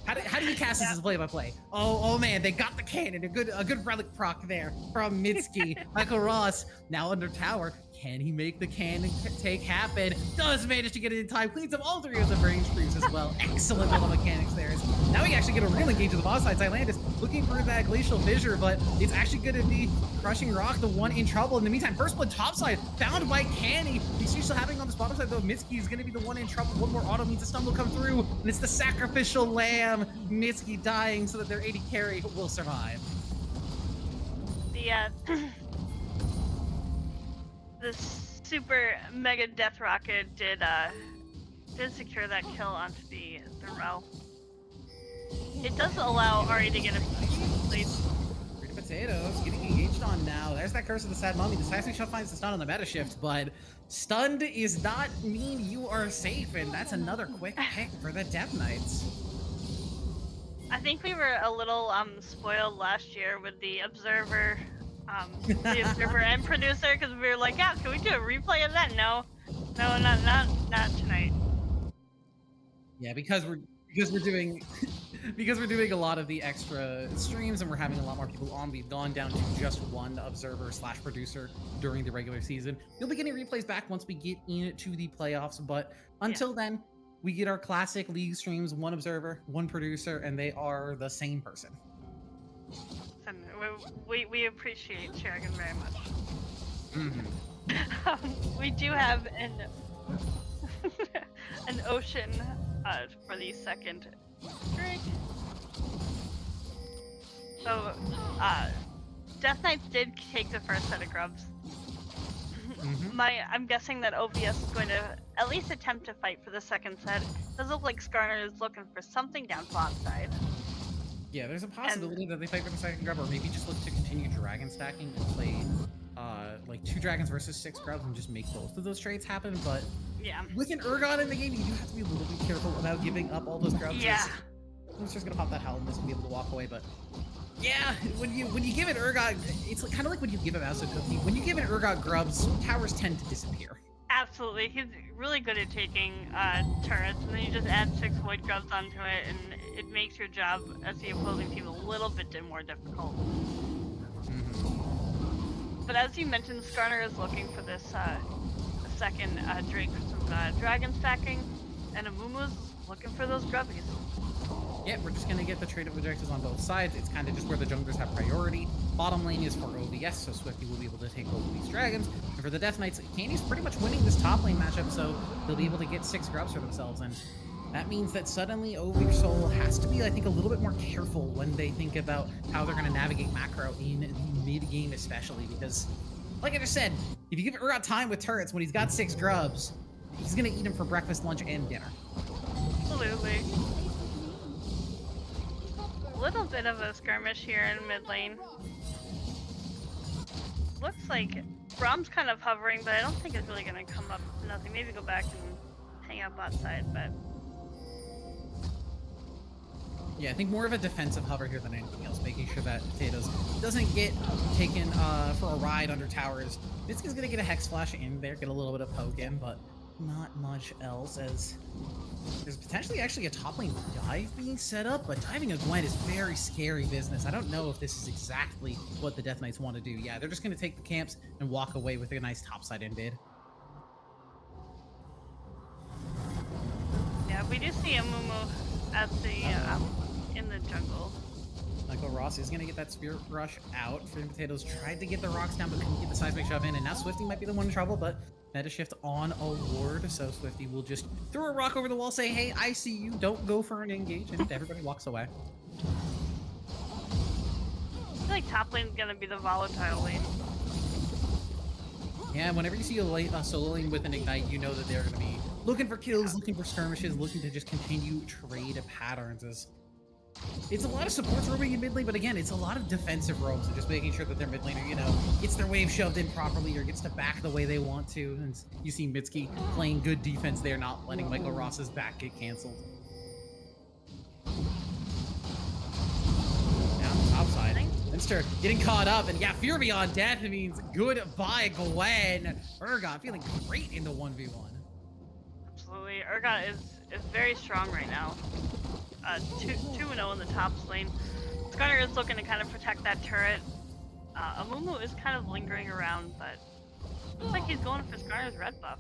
How do you cast this as a play-by-play? Oh man, they got the cannon, a good relic proc there from Mitsuki. Michael Ross, now under tower. Can he make the cannon take happen? Does manage to get it in time. Cleans up all three of the range creeps as well. Excellent little mechanics there. Now we actually get a real engage to the boss side. Silandis looking for that Glacial Fissure, but it's actually going to be Crushing Rock, the one in trouble. In the meantime, first blood top side, found by Canny. He's still happening on this bottom side, though. Mitsuki is going to be the one in trouble. One more auto means a stun will come through, and it's the sacrificial lamb. Mitsuki dying so that their AD carry will survive. The super mega death rocket did secure that kill onto the row. It does allow Ari to get a few Potatoes getting engaged on now. There's that Curse of the Sad Mummy. The Seismic Shot finds the stun on the meta shift, but stunned is not mean you are safe, and that's another quick pick for the Death Knights. I think we were a little spoiled last year with the Observer. The Observer and Producer, because we were like, yeah, can we do a replay of that? No, not tonight. Yeah, because we're doing a lot of the extra streams and we're having a lot more people on. We've gone down to just one Observer / Producer during the regular season. You'll be getting replays back once we get into the playoffs, but until then, we get our classic league streams: one Observer, one Producer, and they are the same person. And we appreciate Sherigan very much. Mm-hmm. We do have an ocean for the second drink. So Death Knights did take the first set of grubs. Mm-hmm. I'm guessing that OBS is going to at least attempt to fight for the second set. Does look like Skarner is looking for something down bot side. Yeah, there's a possibility that they fight for the second grub, or maybe just look to continue dragon stacking and play like 2 dragons versus 6 grubs and just make both of those trades happen. But with an Urgot in the game, you do have to be a little bit careful about giving up all those grubs. Yeah. Nimster's just gonna pop that Howlin' Mist and be able to walk away, but yeah, when you give an Urgot, it's kind of like when you give a Mouse a cookie. When you give an Urgot grubs, towers tend to disappear. Absolutely, he's really good at taking turrets, and then you just add 6 void grubs onto it, and it makes your job as the opposing team a little bit more difficult. Mm-hmm. But as you mentioned, Skarner is looking for this second Drake for some dragon stacking, and Amumu's looking for those grubbies. Yeah, we're just gonna get the trade of objectives on both sides. It's kind of just where the junglers have priority. Bottom lane is for OBS, so Swifty will be able to take both of these dragons. And for the Death Knights, Candy's pretty much winning this top lane matchup, so they'll be able to get 6 grubs for themselves. And that means that suddenly Oversoul has to be, I think, a little bit more careful when they think about how they're gonna navigate macro in the mid game, especially because, like I just said, if you give Urgot time with turrets when he's got 6 grubs, he's gonna eat them for breakfast, lunch, and dinner. Absolutely. A little bit of a skirmish here in mid lane. looks like Brom's kind of hovering, but I don't think it's really gonna come up to nothing. Maybe go back and hang out bot side, but Yeah, I think more of a defensive hover here than anything else, making sure that Potatoes doesn't get taken for a ride under towers. Mitsuki's gonna get a Hex Flash in there, get a little bit of poke in, but not much else, as there's potentially actually a top lane dive being set up, but diving a Gwen is very scary business. I don't know if this is exactly what the Death Knights want to do. Yeah, they're just gonna take the camps and walk away with a nice topside invade. yeah, we do see a Mumu at the in the jungle. Michael Ross is going to get that Spirit Rush out. Freedom Potatoes tried to get the rocks down, but couldn't get the seismic shove in, and now Swifty might be the one in trouble, but meta shift on a ward, so Swifty will just throw a rock over the wall, say, hey, I see you, don't go for an engage, and everybody walks away. I feel like top lane's gonna be the volatile lane. Yeah, whenever you see a solo lane with an Ignite, you know that they're going to be looking for kills, looking for skirmishes, looking to just continue trade patterns. It's a lot of supports roaming in mid lane, but again, it's a lot of defensive roams, so just making sure that their mid laner, you know, gets their wave shoved in properly or gets to back the way they want to. And you see Mitsuki playing good defense there, not letting Michael Ross's back get canceled. Down the top side. Minster getting caught up, and yeah, Fear Beyond Death means goodbye, Gwen. Urgot feeling great in the 1v1. Absolutely, Urgot is very strong right now. 2-0 in the top lane. Skarner is looking to kind of protect that turret. Amumu is kind of lingering around, but looks like he's going for Skarner's red buff.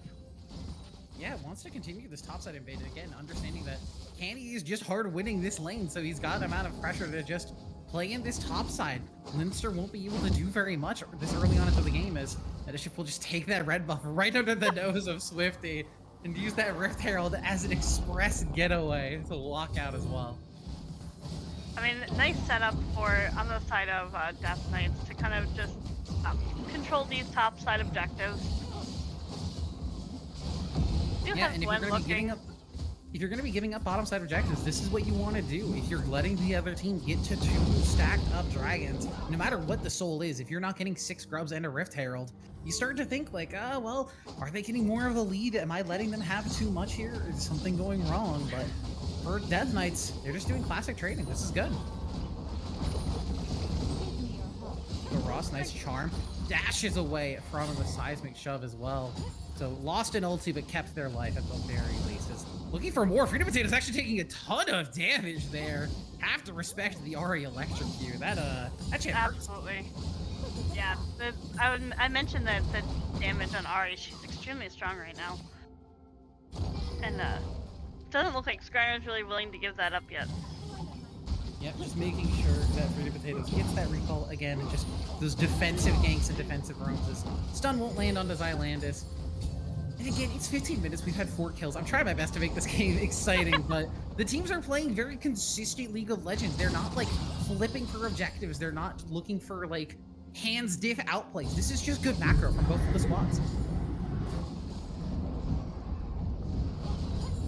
Yeah, wants to continue this topside invade, and again, understanding that Candy is just hard winning this lane, so he's got an amount of pressure to just play in this topside. Minster won't be able to do very much this early on into the game, as Mediship will just take that red buff right under the nose of Swifty and use that Rift Herald as an express getaway to walk out as well. I mean, nice setup for on the side of Death Knights to kind of just control these top side objectives. You Yeah, have and if Gwen you're going to be giving up, if you're going to be giving up bottom side objectives, this is what you want to do. If you're letting the other team get to 2 stacked up dragons, no matter what the soul is, if you're not getting 6 grubs and a Rift Herald, you start to think like, well, are they getting more of the lead? Am I letting them have too much here? Is something going wrong? But for Death Knights, they're just doing classic trading. This is good. So Ross, nice charm. Dashes away from the seismic shove as well. So lost an ulti, but kept their life at the very least. Is looking for more. Freedom Potatoes actually taking a ton of damage there. Have to respect the Ari electrocute. That shit hurts. Absolutely. Yeah, I mentioned that the damage on Ari, she's extremely strong right now. And doesn't look like Skarner's really willing to give that up yet. Yep, just making sure that Freedom Potatoes gets that recall again, and just those defensive ganks and defensive roams. As stun won't land onto Xylandis. And again, it's 15 minutes, we've had 4 kills. I'm trying my best to make this game exciting, but the teams are playing very consistent League of Legends. They're not like flipping for objectives. They're not looking for like hands diff outplays. This is just good macro from both of the squads.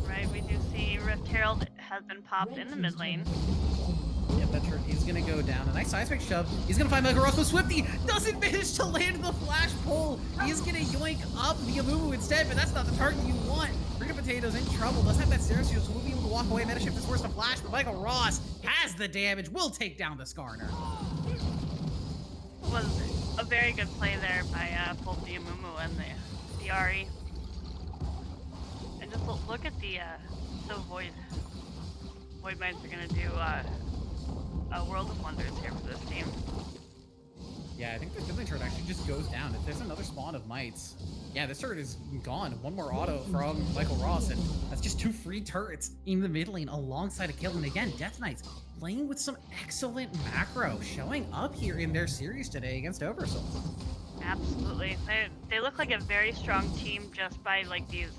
Right, we do see Rift Herald has been popped in the mid lane. Yep, that turret is gonna go down. A nice seismic shove. He's gonna find Michael Ross, but Swifty doesn't manage to land the flash pull. He's gonna yoink up the Amumu instead, but that's not the target you want. Freedom Potatoes in trouble. Doesn't have that Sarah shield, so we'll be able to walk away. Meta shift is worse to flash, but Michael Ross has the damage. Will take down the Skarner. Was a very good play there by both the Amumu and the Ari. And just look at the Void Mites are gonna do a World of Wonders here for this team. Yeah, I think the Fiddling turret actually just goes down. If there's another spawn of mites, yeah, this turret is gone. One more auto from Michael Ross, and that's just 2 free turrets in the mid lane alongside a kill. And again, Death Knights playing with some excellent macro, showing up here in their series today against Oversoul. Absolutely, they look like a very strong team just by like these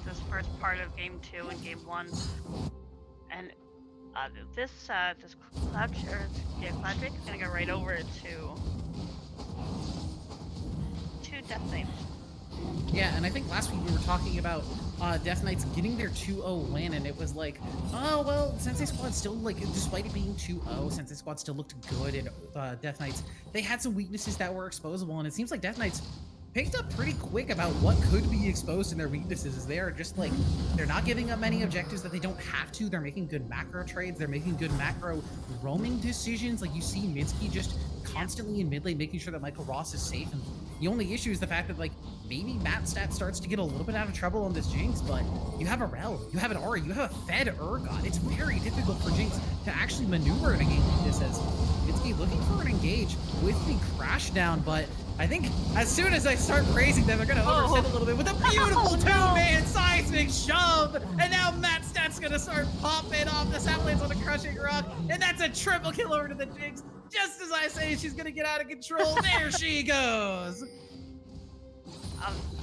this first part of game 2 and game 1, and this Cloud Drake is gonna go right over to Death Knights. Yeah, and I think last week we were talking about Death Knights getting their 2-0 win, and it was like, oh, well, Sensei Squad still, like, despite it being 2-0, Sensei Squad still looked good, and Death Knights, they had some weaknesses that were exposable, and it seems like Death Knights picked up pretty quick about what could be exposed in their weaknesses. Is they're just like, they're not giving up many objectives that they don't have to. They're making good macro trades. They're making good macro roaming decisions. Like you see Minsky just constantly in mid lane making sure that Michael Ross is safe. And the only issue is the fact that like maybe Matstat starts to get a little bit out of trouble on this Jinx, but you have a Rel, you have an Ahri, you have a fed Urgot. It's very difficult for Jinx to actually maneuver in a game like this, as Minsky looking for an engage with the crash down, but I think as soon as I start praising them, they're going to overset a little bit with a beautiful two-man seismic shove. And now Matstat's going to start popping off the saplings on a crushing rock. And that's a triple kill over to the Jinx. Just as I say she's going to get out of control, there she goes.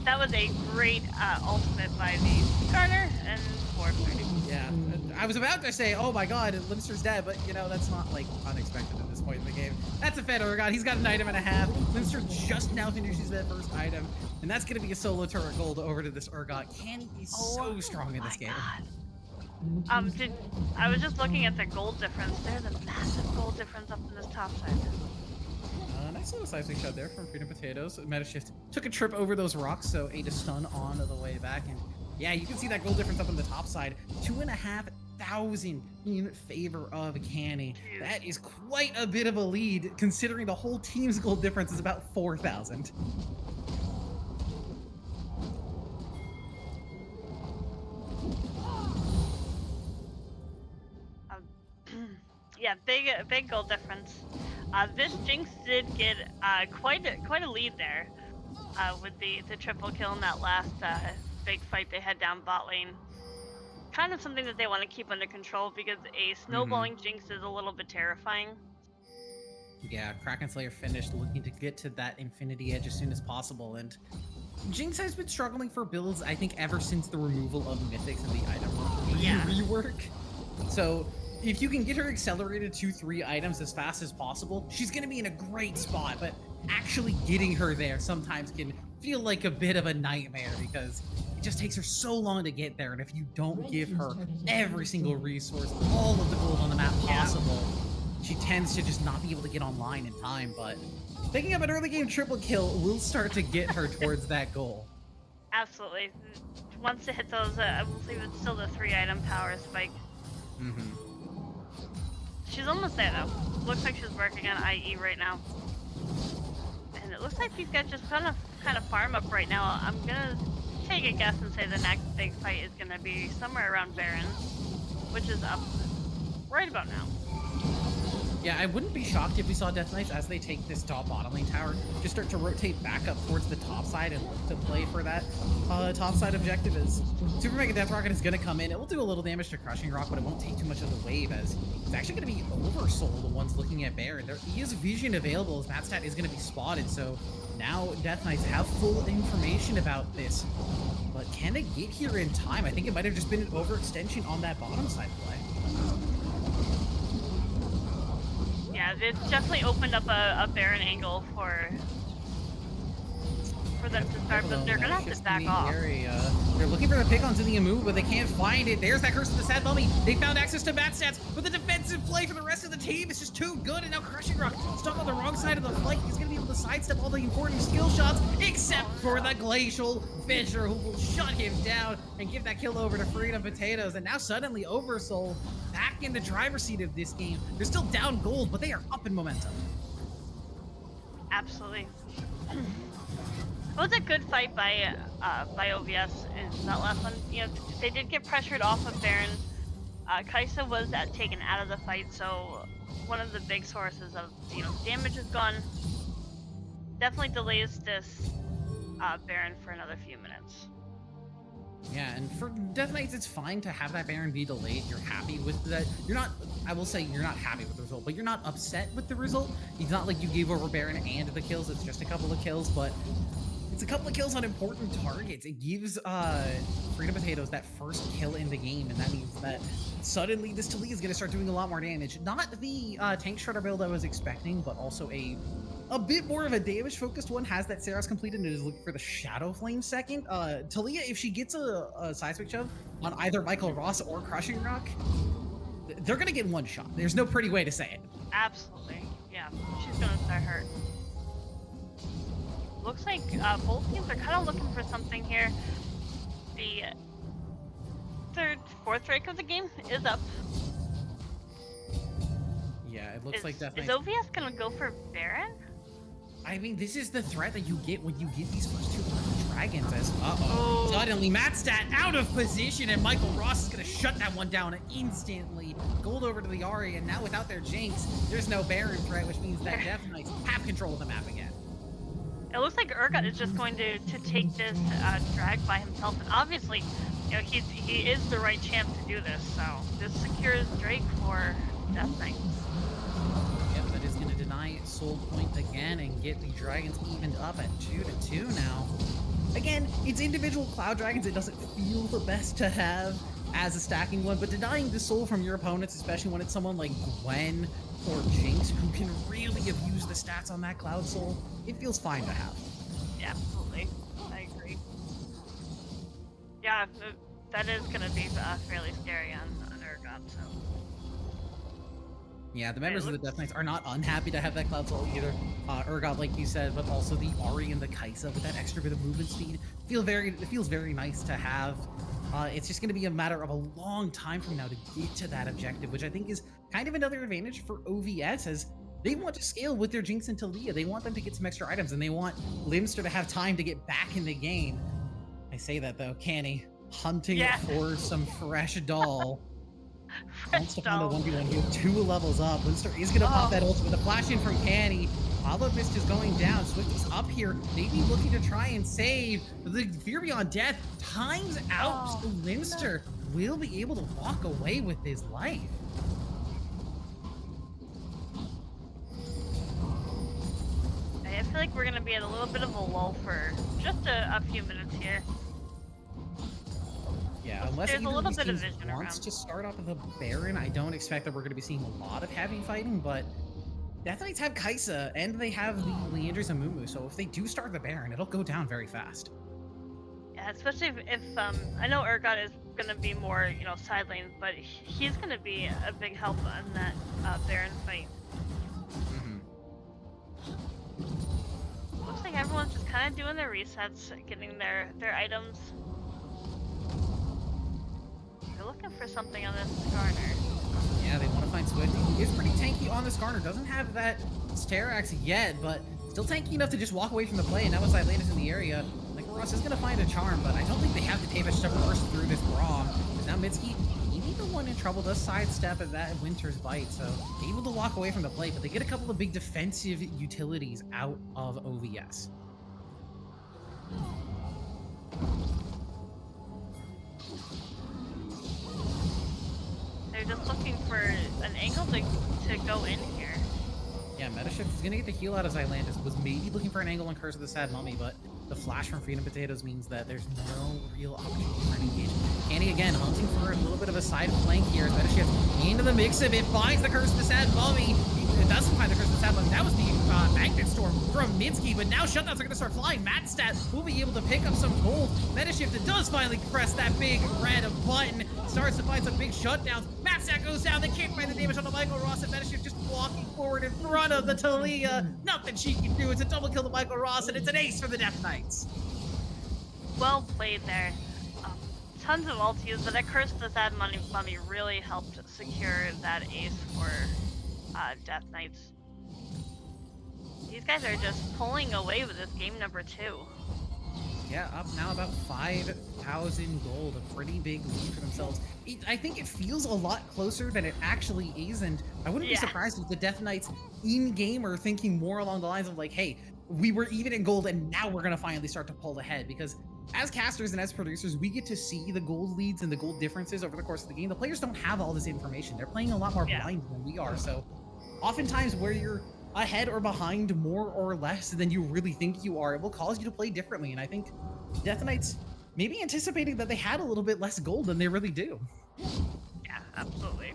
That was a great ultimate by the Garner and 430. Yeah, I was about to say, oh my god, Limster's dead, but you know, that's not like unexpected at this point in the game. That's a fed Urgot. He's got an item and a half. Limster just now finishes that first item, and that's going to be a solo turret gold over to this Urgot. Kenny is so strong in this game. God. I was just looking at the gold difference. There's a massive gold difference up in this top side. Nice little seismic shot there from Freedom Potatoes. Metashift took a trip over those rocks, so ate a stun on the way back. And yeah, you can see that gold difference up on the top side. 2,500 in favor of Canny. That is quite a bit of a lead, considering the whole team's gold difference is about 4,000. Yeah, big goal difference. This Jinx did get quite a lead there with the triple kill in that last big fight they had down bot lane. Kind of something that they want to keep under control because a snowballing Jinx is a little bit terrifying. Yeah, Kraken Slayer finished, looking to get to that Infinity Edge as soon as possible, and Jinx has been struggling for builds, I think, ever since the removal of Mythics and the item rework. So if you can get her accelerated 2-3 items as fast as possible, she's going to be in a great spot, but actually getting her there sometimes can feel like a bit of a nightmare because it just takes her so long to get there, and if you don't give her every single resource, all of the gold on the map possible, she tends to just not be able to get online in time. But picking up an early game triple kill will start to get her towards that goal. Absolutely. Once it hit those, I believe it's still the 3-item power spike. She's almost there though. Looks like she's working on IE right now. And it looks like these guys just kind of farm up right now. I'm gonna take a guess and say the next big fight is gonna be somewhere around Baron, which is up right about now. Yeah, I wouldn't be shocked if we saw Death Knights as they take this top bottom lane tower just start to rotate back up towards the top side and look to play for that top side objective. As Super Mega Death Rocket is going to come in. It will do a little damage to Crushing Rock, but it won't take too much of the wave, as it's actually going to be Oversoul the ones looking at Baron. There is vision available as Matstat is going to be spotted, so now Death Knights have full information about this. But can they get here in time? I think it might have just been an overextension on that bottom side play. Yeah, it's definitely opened up a Baron angle for them to start, but they're gonna have to back off. They're looking for the pick onto the move, but they can't find it. There's that Curse of the Sad Mummy. They found access to bat stats, but the defensive play for the rest of the team is just too good, and now Crushing Rock stuck on the wrong side of the fight. He's gonna be able to sidestep all the important skill shots, except for the Glacial Fisher, who will shut him down and give that kill over to Freedom Potatoes. And now suddenly Oversoul back in the driver's seat of this game. They're still down gold, but they are up in momentum. Absolutely. It was a good fight by OVS in that last one. You know, they did get pressured off of Baron. Kaisa was taken out of the fight, so one of the big sources of damage is gone. Definitely delays this Baron for another few minutes. Yeah, and for Death Knights, it's fine to have that Baron be delayed. You're happy with that. You're not, I will say, you're not happy with the result, but you're not upset with the result. It's not like you gave over Baron and the kills. It's just a couple of kills, but it's a couple of kills on important targets. It gives Freedom Potatoes that first kill in the game, and that means that suddenly this Taliyah is going to start doing a lot more damage. Not the tank shredder build I was expecting, but also a a bit more of a damage-focused one has that Seras completed and is looking for the Shadow Flame second. Talia, if she gets a seismic shove on either Michael Ross or Crushing Rock, they're gonna get one shot. There's no pretty way to say it. Absolutely. Yeah, she's gonna start hurt. Looks like both teams are kind of looking for something here. The fourth rank of the game is up. Yeah, it looks like Is definitely. OVS gonna go for Baron? I mean, this is the threat that you get when you get these first two dragons. As Oh. suddenly Matstat out of position, and Michael Ross is gonna shut that one down instantly. Gold over to the Ahri, and now without their Jinx, there's no Baron threat, which means that Death Knights have control of the map again. It looks like Urgot is just going to take this drag by himself, and obviously, you know, he is the right champ to do this. So this secures Drake for Death Knights. Yep, that is going to deny Soul Point again and get the Dragons evened up at 2-2 now. Again, it's individual Cloud Dragons. It doesn't feel the best to have as a stacking one, but denying the Soul from your opponents, especially when it's someone like Gwen or Jinx who can really abuse the stats on that Cloud Soul, it feels fine to have. Yeah, absolutely. I agree. Yeah, that is going to be fairly scary on Urgot, so. Yeah, the members of the Death Knights are not unhappy to have that Cloud Soul either. Urgot, like you said, but also the Ahri and the Kaisa with that extra bit of movement speed. It feels very nice to have. It's just going to be a matter of a long time from now to get to that objective, which I think is kind of another advantage for OVS, as they want to scale with their Jinx and Talia. They want them to get some extra items, and they want Limster to have time to get back in the game. I say that, though. Canny, hunting for some fresh doll. Wants to find a 1v1 here. 2 levels up. Limster is going to pop that ult with a flash in from Canny. Hollow Mist is going down. Swifty's up here, maybe looking to try and save. The Fear Beyond Death times out, so Limster will be able to walk away with his life. I feel like we're going to be at a little bit of a lull for just a few minutes here. Yeah, unless there's a either little of these bit of teams vision wants around. to start off with a Baron, I don't expect that we're going to be seeing a lot of heavy fighting, but Death Knights have Kaisa, and they have the Leanders and Mumu, so if they do start the Baron, it'll go down very fast. Yeah, especially if I know Urgot is going to be more, you know, side lane, but he's going to be a big help on that Baron fight. Looks like everyone's just kind of doing their resets, getting their items. They're looking for something on this Skarner. Yeah, they want to find Swifty. He is pretty tanky on the Skarner. Doesn't have that Sterax yet, but still tanky enough to just walk away from the play. And now inside Landis in the area, like Ross is going to find a charm, but I don't think they have the damage to burst through this Braum. Now Mitsuki, maybe the one in trouble, does sidestep at that Winter's Bite, so able to walk away from the play, but they get a couple of big defensive utilities out of OVS. They're just looking for an angle to go in here. Yeah, Metashift is going to get the heal out of Zylandis. Was maybe looking for an angle on Curse of the Sad Mummy, but the flash from Freedom Potatoes means that there's no real opportunity for an engagement. Annie again hunting for a little bit of a side flank here. Metashift into the mix of it, finds the Curse of the Sad Mummy. It doesn't find the Curse of the Sad Mummy. That was the Magnet Storm from Mitsuki, but now shutdowns are going to start flying. Matstat will be able to pick up some gold. Metashift does finally press that big red button. Starts to find some big shutdowns. Matstat goes down. They can't find the damage on the Michael Ross, and Metashift just walking forward in front of the Talia. Nothing she can do. It's a double kill to Michael Ross, and it's an ace for the Death Knights. Well played there. Tons of ultis, but that Curse of the Sad Mummy really helped secure that ace for Death Knights. These guys are just pulling away with this game number 2. Yeah, up now about 5,000 gold, a pretty big lead for themselves. I think it feels a lot closer than it actually is, and I wouldn't be surprised if the Death Knights in-game are thinking more along the lines of like, hey, we were even in gold and now we're gonna finally start to pull ahead, because as casters and as producers, we get to see the gold leads and the gold differences over the course of the game. The players don't have all this information. They're playing a lot more blind than we are, so oftentimes where you're ahead or behind more or less than you really think you are, it will cause you to play differently. And I think Death Knights maybe anticipating that they had a little bit less gold than they really do. Yeah, absolutely.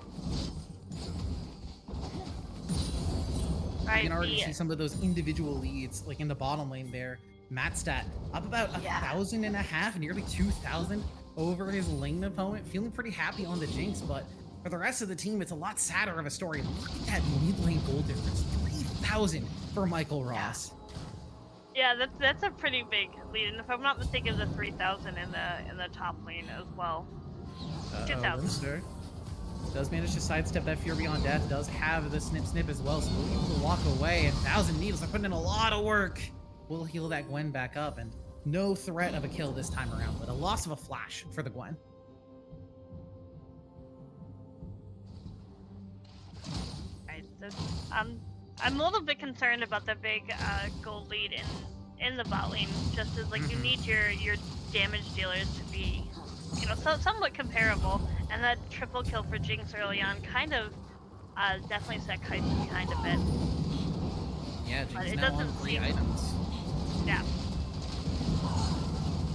Alright, You can Right, already the- see some of those individual leads, like in the bottom lane there. Matstat up about 1,500, nearly 2,000 over his lane opponent. Feeling pretty happy on the Jinx, but for the rest of the team, it's a lot sadder of a story. Look at that mid lane gold difference, 3,000 for Michael Ross. Yeah, that's a pretty big lead, and if I'm not mistaken, the 3,000 in the top lane as well. 2,000. Limster does manage to sidestep that Fear Beyond Death, does have the snip as well, so we'll able to walk away, and 1,000 Needles are putting in a lot of work. We'll heal that Gwen back up, and no threat of a kill this time around, but a loss of a flash for the Gwen. Right, I'm a little bit concerned about the big gold lead in the bot lane, just as like you need your damage dealers to be, you know, somewhat comparable, and that triple kill for Jinx early on kind of definitely set Kai'Sa behind a bit. Yeah, But Jinx it now on doesn't 3 seem- items. Yeah.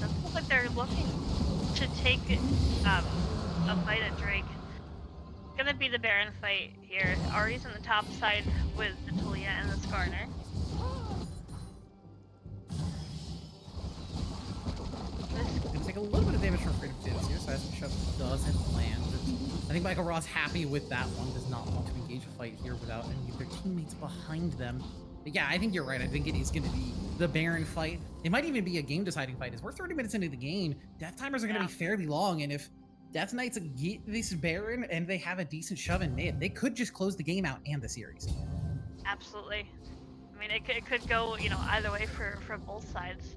Doesn't look like they're looking to take a fight at Drake. Gonna be the Baron fight here. Ari's on the top side with the Talia and the Skarner. Gonna take a little bit of damage from Freedom Tips here, so as the shove doesn't land. I think Michael Ross happy with that one, does not want to engage a fight here without any of their teammates behind them. But yeah, I think you're right. I think it is going to be the Baron fight. It might even be a game-deciding fight. As we're 30 minutes into the game, death timers are going to be fairly long, and if Death Knights get this Baron and they have a decent shove in mid, they could just close the game out and the series. Absolutely. I mean, it could go, you know, either way for both sides.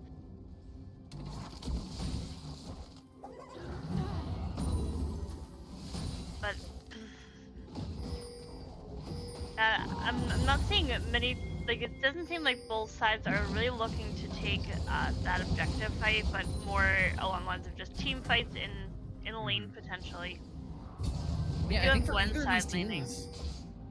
But I'm not seeing many. Like, it doesn't seem like both sides are really looking to take that objective fight, but more along the lines of just team fights in the lane potentially. Yeah, You I think have for Gwen either of side these laning. teams,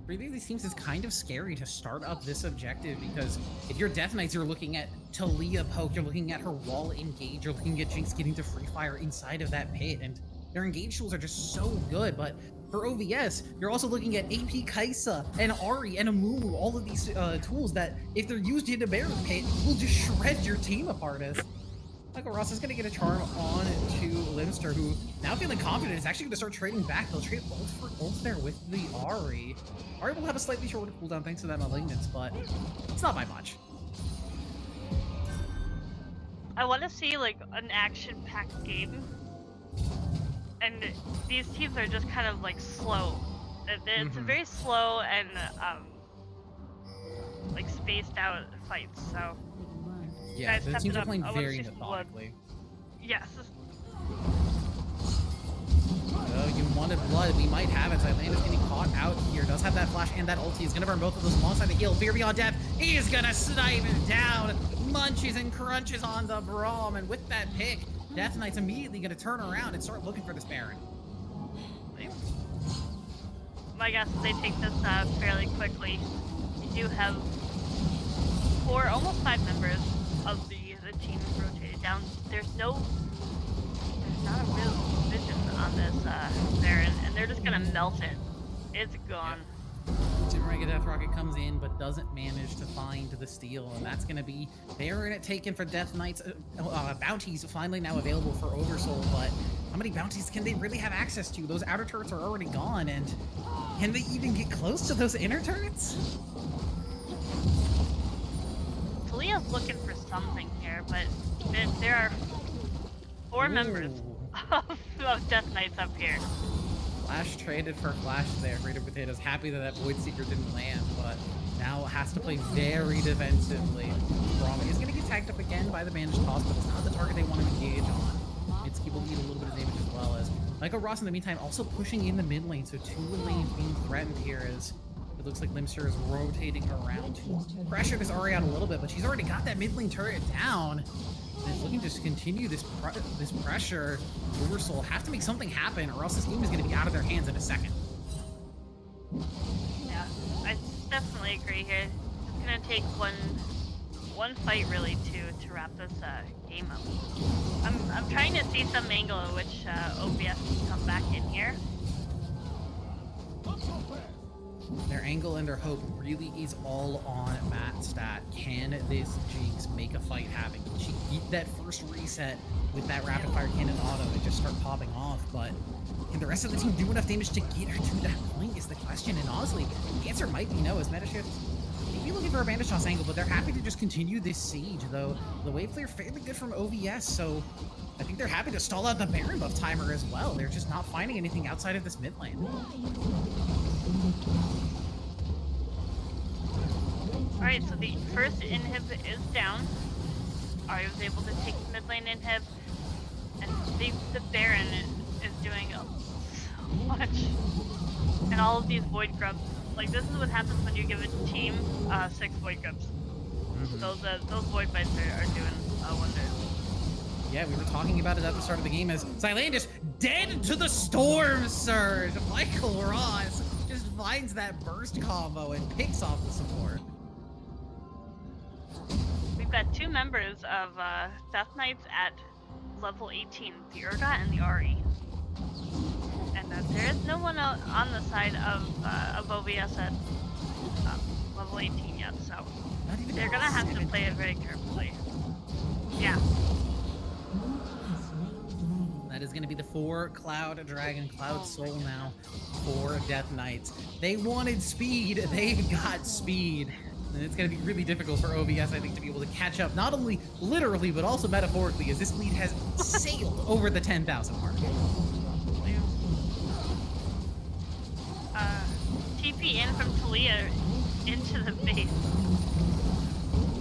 for either of these teams, it's kind of scary to start up this objective because if you're Death Knights, you're looking at Talia poke, you're looking at her wall engage, you're looking at Jinx getting to free fire inside of that pit, and their engage tools are just so good. But for OVS, you're also looking at AP Kai'Sa and Ahri and Amumu, all of these tools that, if they're used in a Baron pit, will just shred your team apart. As Michael Ross is going to get a charm on to Limster, who, now feeling confident, is actually going to start trading back. They'll trade ult for ult there with the Ahri. Ahri will have a slightly shorter cooldown thanks to that Malignance, but it's not by much. I want to see like an action-packed game, and these teams are just kind of like slow. It's a very slow and like spaced out fights. So Yeah, guys, the step teams it are up. playing I wanna very see some blood. methodically. yes, Oh, you wanted blood. We might have it. Atlanta's getting caught out here. Does have that flash and that ulti. Is going to burn both of those alongside the heal. Fear Beyond Death. He is going to snipe it down. Munches and crunches on the Braum. And with that pick, Death Knight's immediately going to turn around and start looking for this Baron. my guess is they take this fairly quickly. You do have almost 5 members of the team rotated down. There's not a real vision on this Baron, and they're just gonna melt it. It's gone. Mega Death Rocket comes in, but doesn't manage to find the steal, and that's going to be Baron taken for Death Knights. Bounties finally now available for Oversoul, but how many bounties can they really have access to? Those outer turrets are already gone, and can they even get close to those inner turrets? Talia's looking for something here, but there are 4 members of Death Knights up here. Flash traded for Flash there. Freedom Potatoes happy that Void Seeker didn't land, but now has to play very defensively. Braum is going to get tagged up again by the Bandage Toss, but it's not the target they want to engage on. Mitsuki will need a little bit of damage as well, as Michael Ross in the meantime also pushing in the mid lane, so 2 lanes being threatened here as it looks like Limster is rotating around to pressure this Ahri out a little bit, but she's already got that mid lane turret down. And is looking to continue this pressure. Oversoul have to make something happen, or else this game is going to be out of their hands in a second. Yeah, I definitely agree here. It's gonna take one fight really to wrap this game up. I'm trying to see some angle in which OBS can come back in here. Their angle and their hope really is all on Matt Stat. Can this Jinx make a fight happen? Can she get that first reset with that rapid fire cannon auto and just start popping off? But can the rest of the team do enough damage to get her to that point is the question. And honestly, the answer might be no, as Metashift may be looking for a bandage toss angle, but they're happy to just continue this siege, though the wave clear fairly good from OVS, so I think they're happy to stall out the Baron buff timer as well. They're just not finding anything outside of this mid lane. Alright, so the first inhib is down. Ari was able to take the mid lane inhib, and the Baron is doing so much. And all of these Void Grubs, like this is what happens when you give a team 6 Void Grubs. Those Void Bites are doing wonders. Yeah, we were talking about it at the start of the game as Xylandis dead to the storm surge. Michael Ross just finds that burst combo and picks off the support. We've got 2 members of Death Knights at level 18, the Urgot and the Ari. And there is no one on the side of OVS at level 18 yet, so they're gonna have to play it very carefully. Yeah. That is going to be the 4 Cloud Dragon, Cloud Soul now for Death Knights. They wanted speed, they've got speed. And it's going to be really difficult for OVS, I think, to be able to catch up, not only literally, but also metaphorically, as this lead has sailed over the 10,000 mark. TP in from Talia into the base.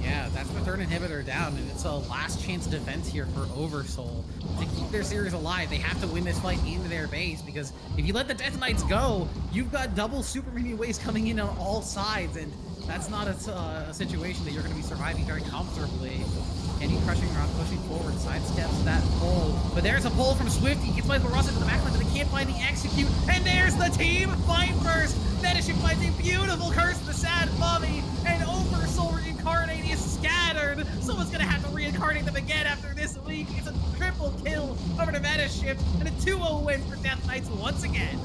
Yeah, that's the 3rd inhibitor down, and it's a last chance defense here for Oversoul. To keep their series alive, they have to win this fight into their base, because if you let the Death Knights go, you've got double super minion waves coming in on all sides, and that's not a situation that you're going to be surviving very comfortably. Kenny crushing around, pushing forward, sidesteps that pull. But there's a pull from Swifty, gets Michael Ross into the backline, but they can't find the execute, and there's the team fight first! Vanquisher finds a beautiful curse of the sad mummy, and Oversoul Reincarnate is scattered! Someone's gonna have to reincarnate them again after this week. It's a triple kill over to Vanquisher, and a 2-0 win for Death Knights once again.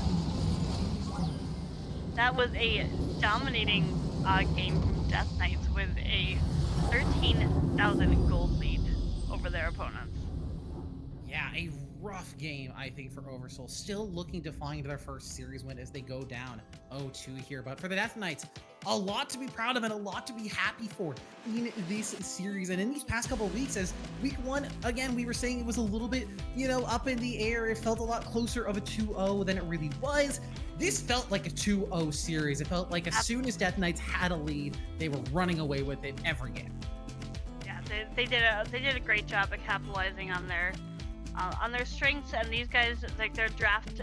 That was a dominating game from Death Knights with a 13,000 gold lead over their opponents. Yeah, a rough game, I think, for Oversoul. Still looking to find their first series win as they go down 0-2 here. But for the Death Knights, a lot to be proud of and a lot to be happy for in this series. And in these past couple of weeks, as week 1, again, we were saying it was a little bit, up in the air. It felt a lot closer of a 2-0 than it really was. This felt like a 2-0 series. It felt like as soon as Death Knights had a lead, they were running away with it every game. Yeah, they did a great job at capitalizing on their strengths, and these guys, like their draft,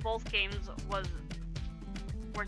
both games were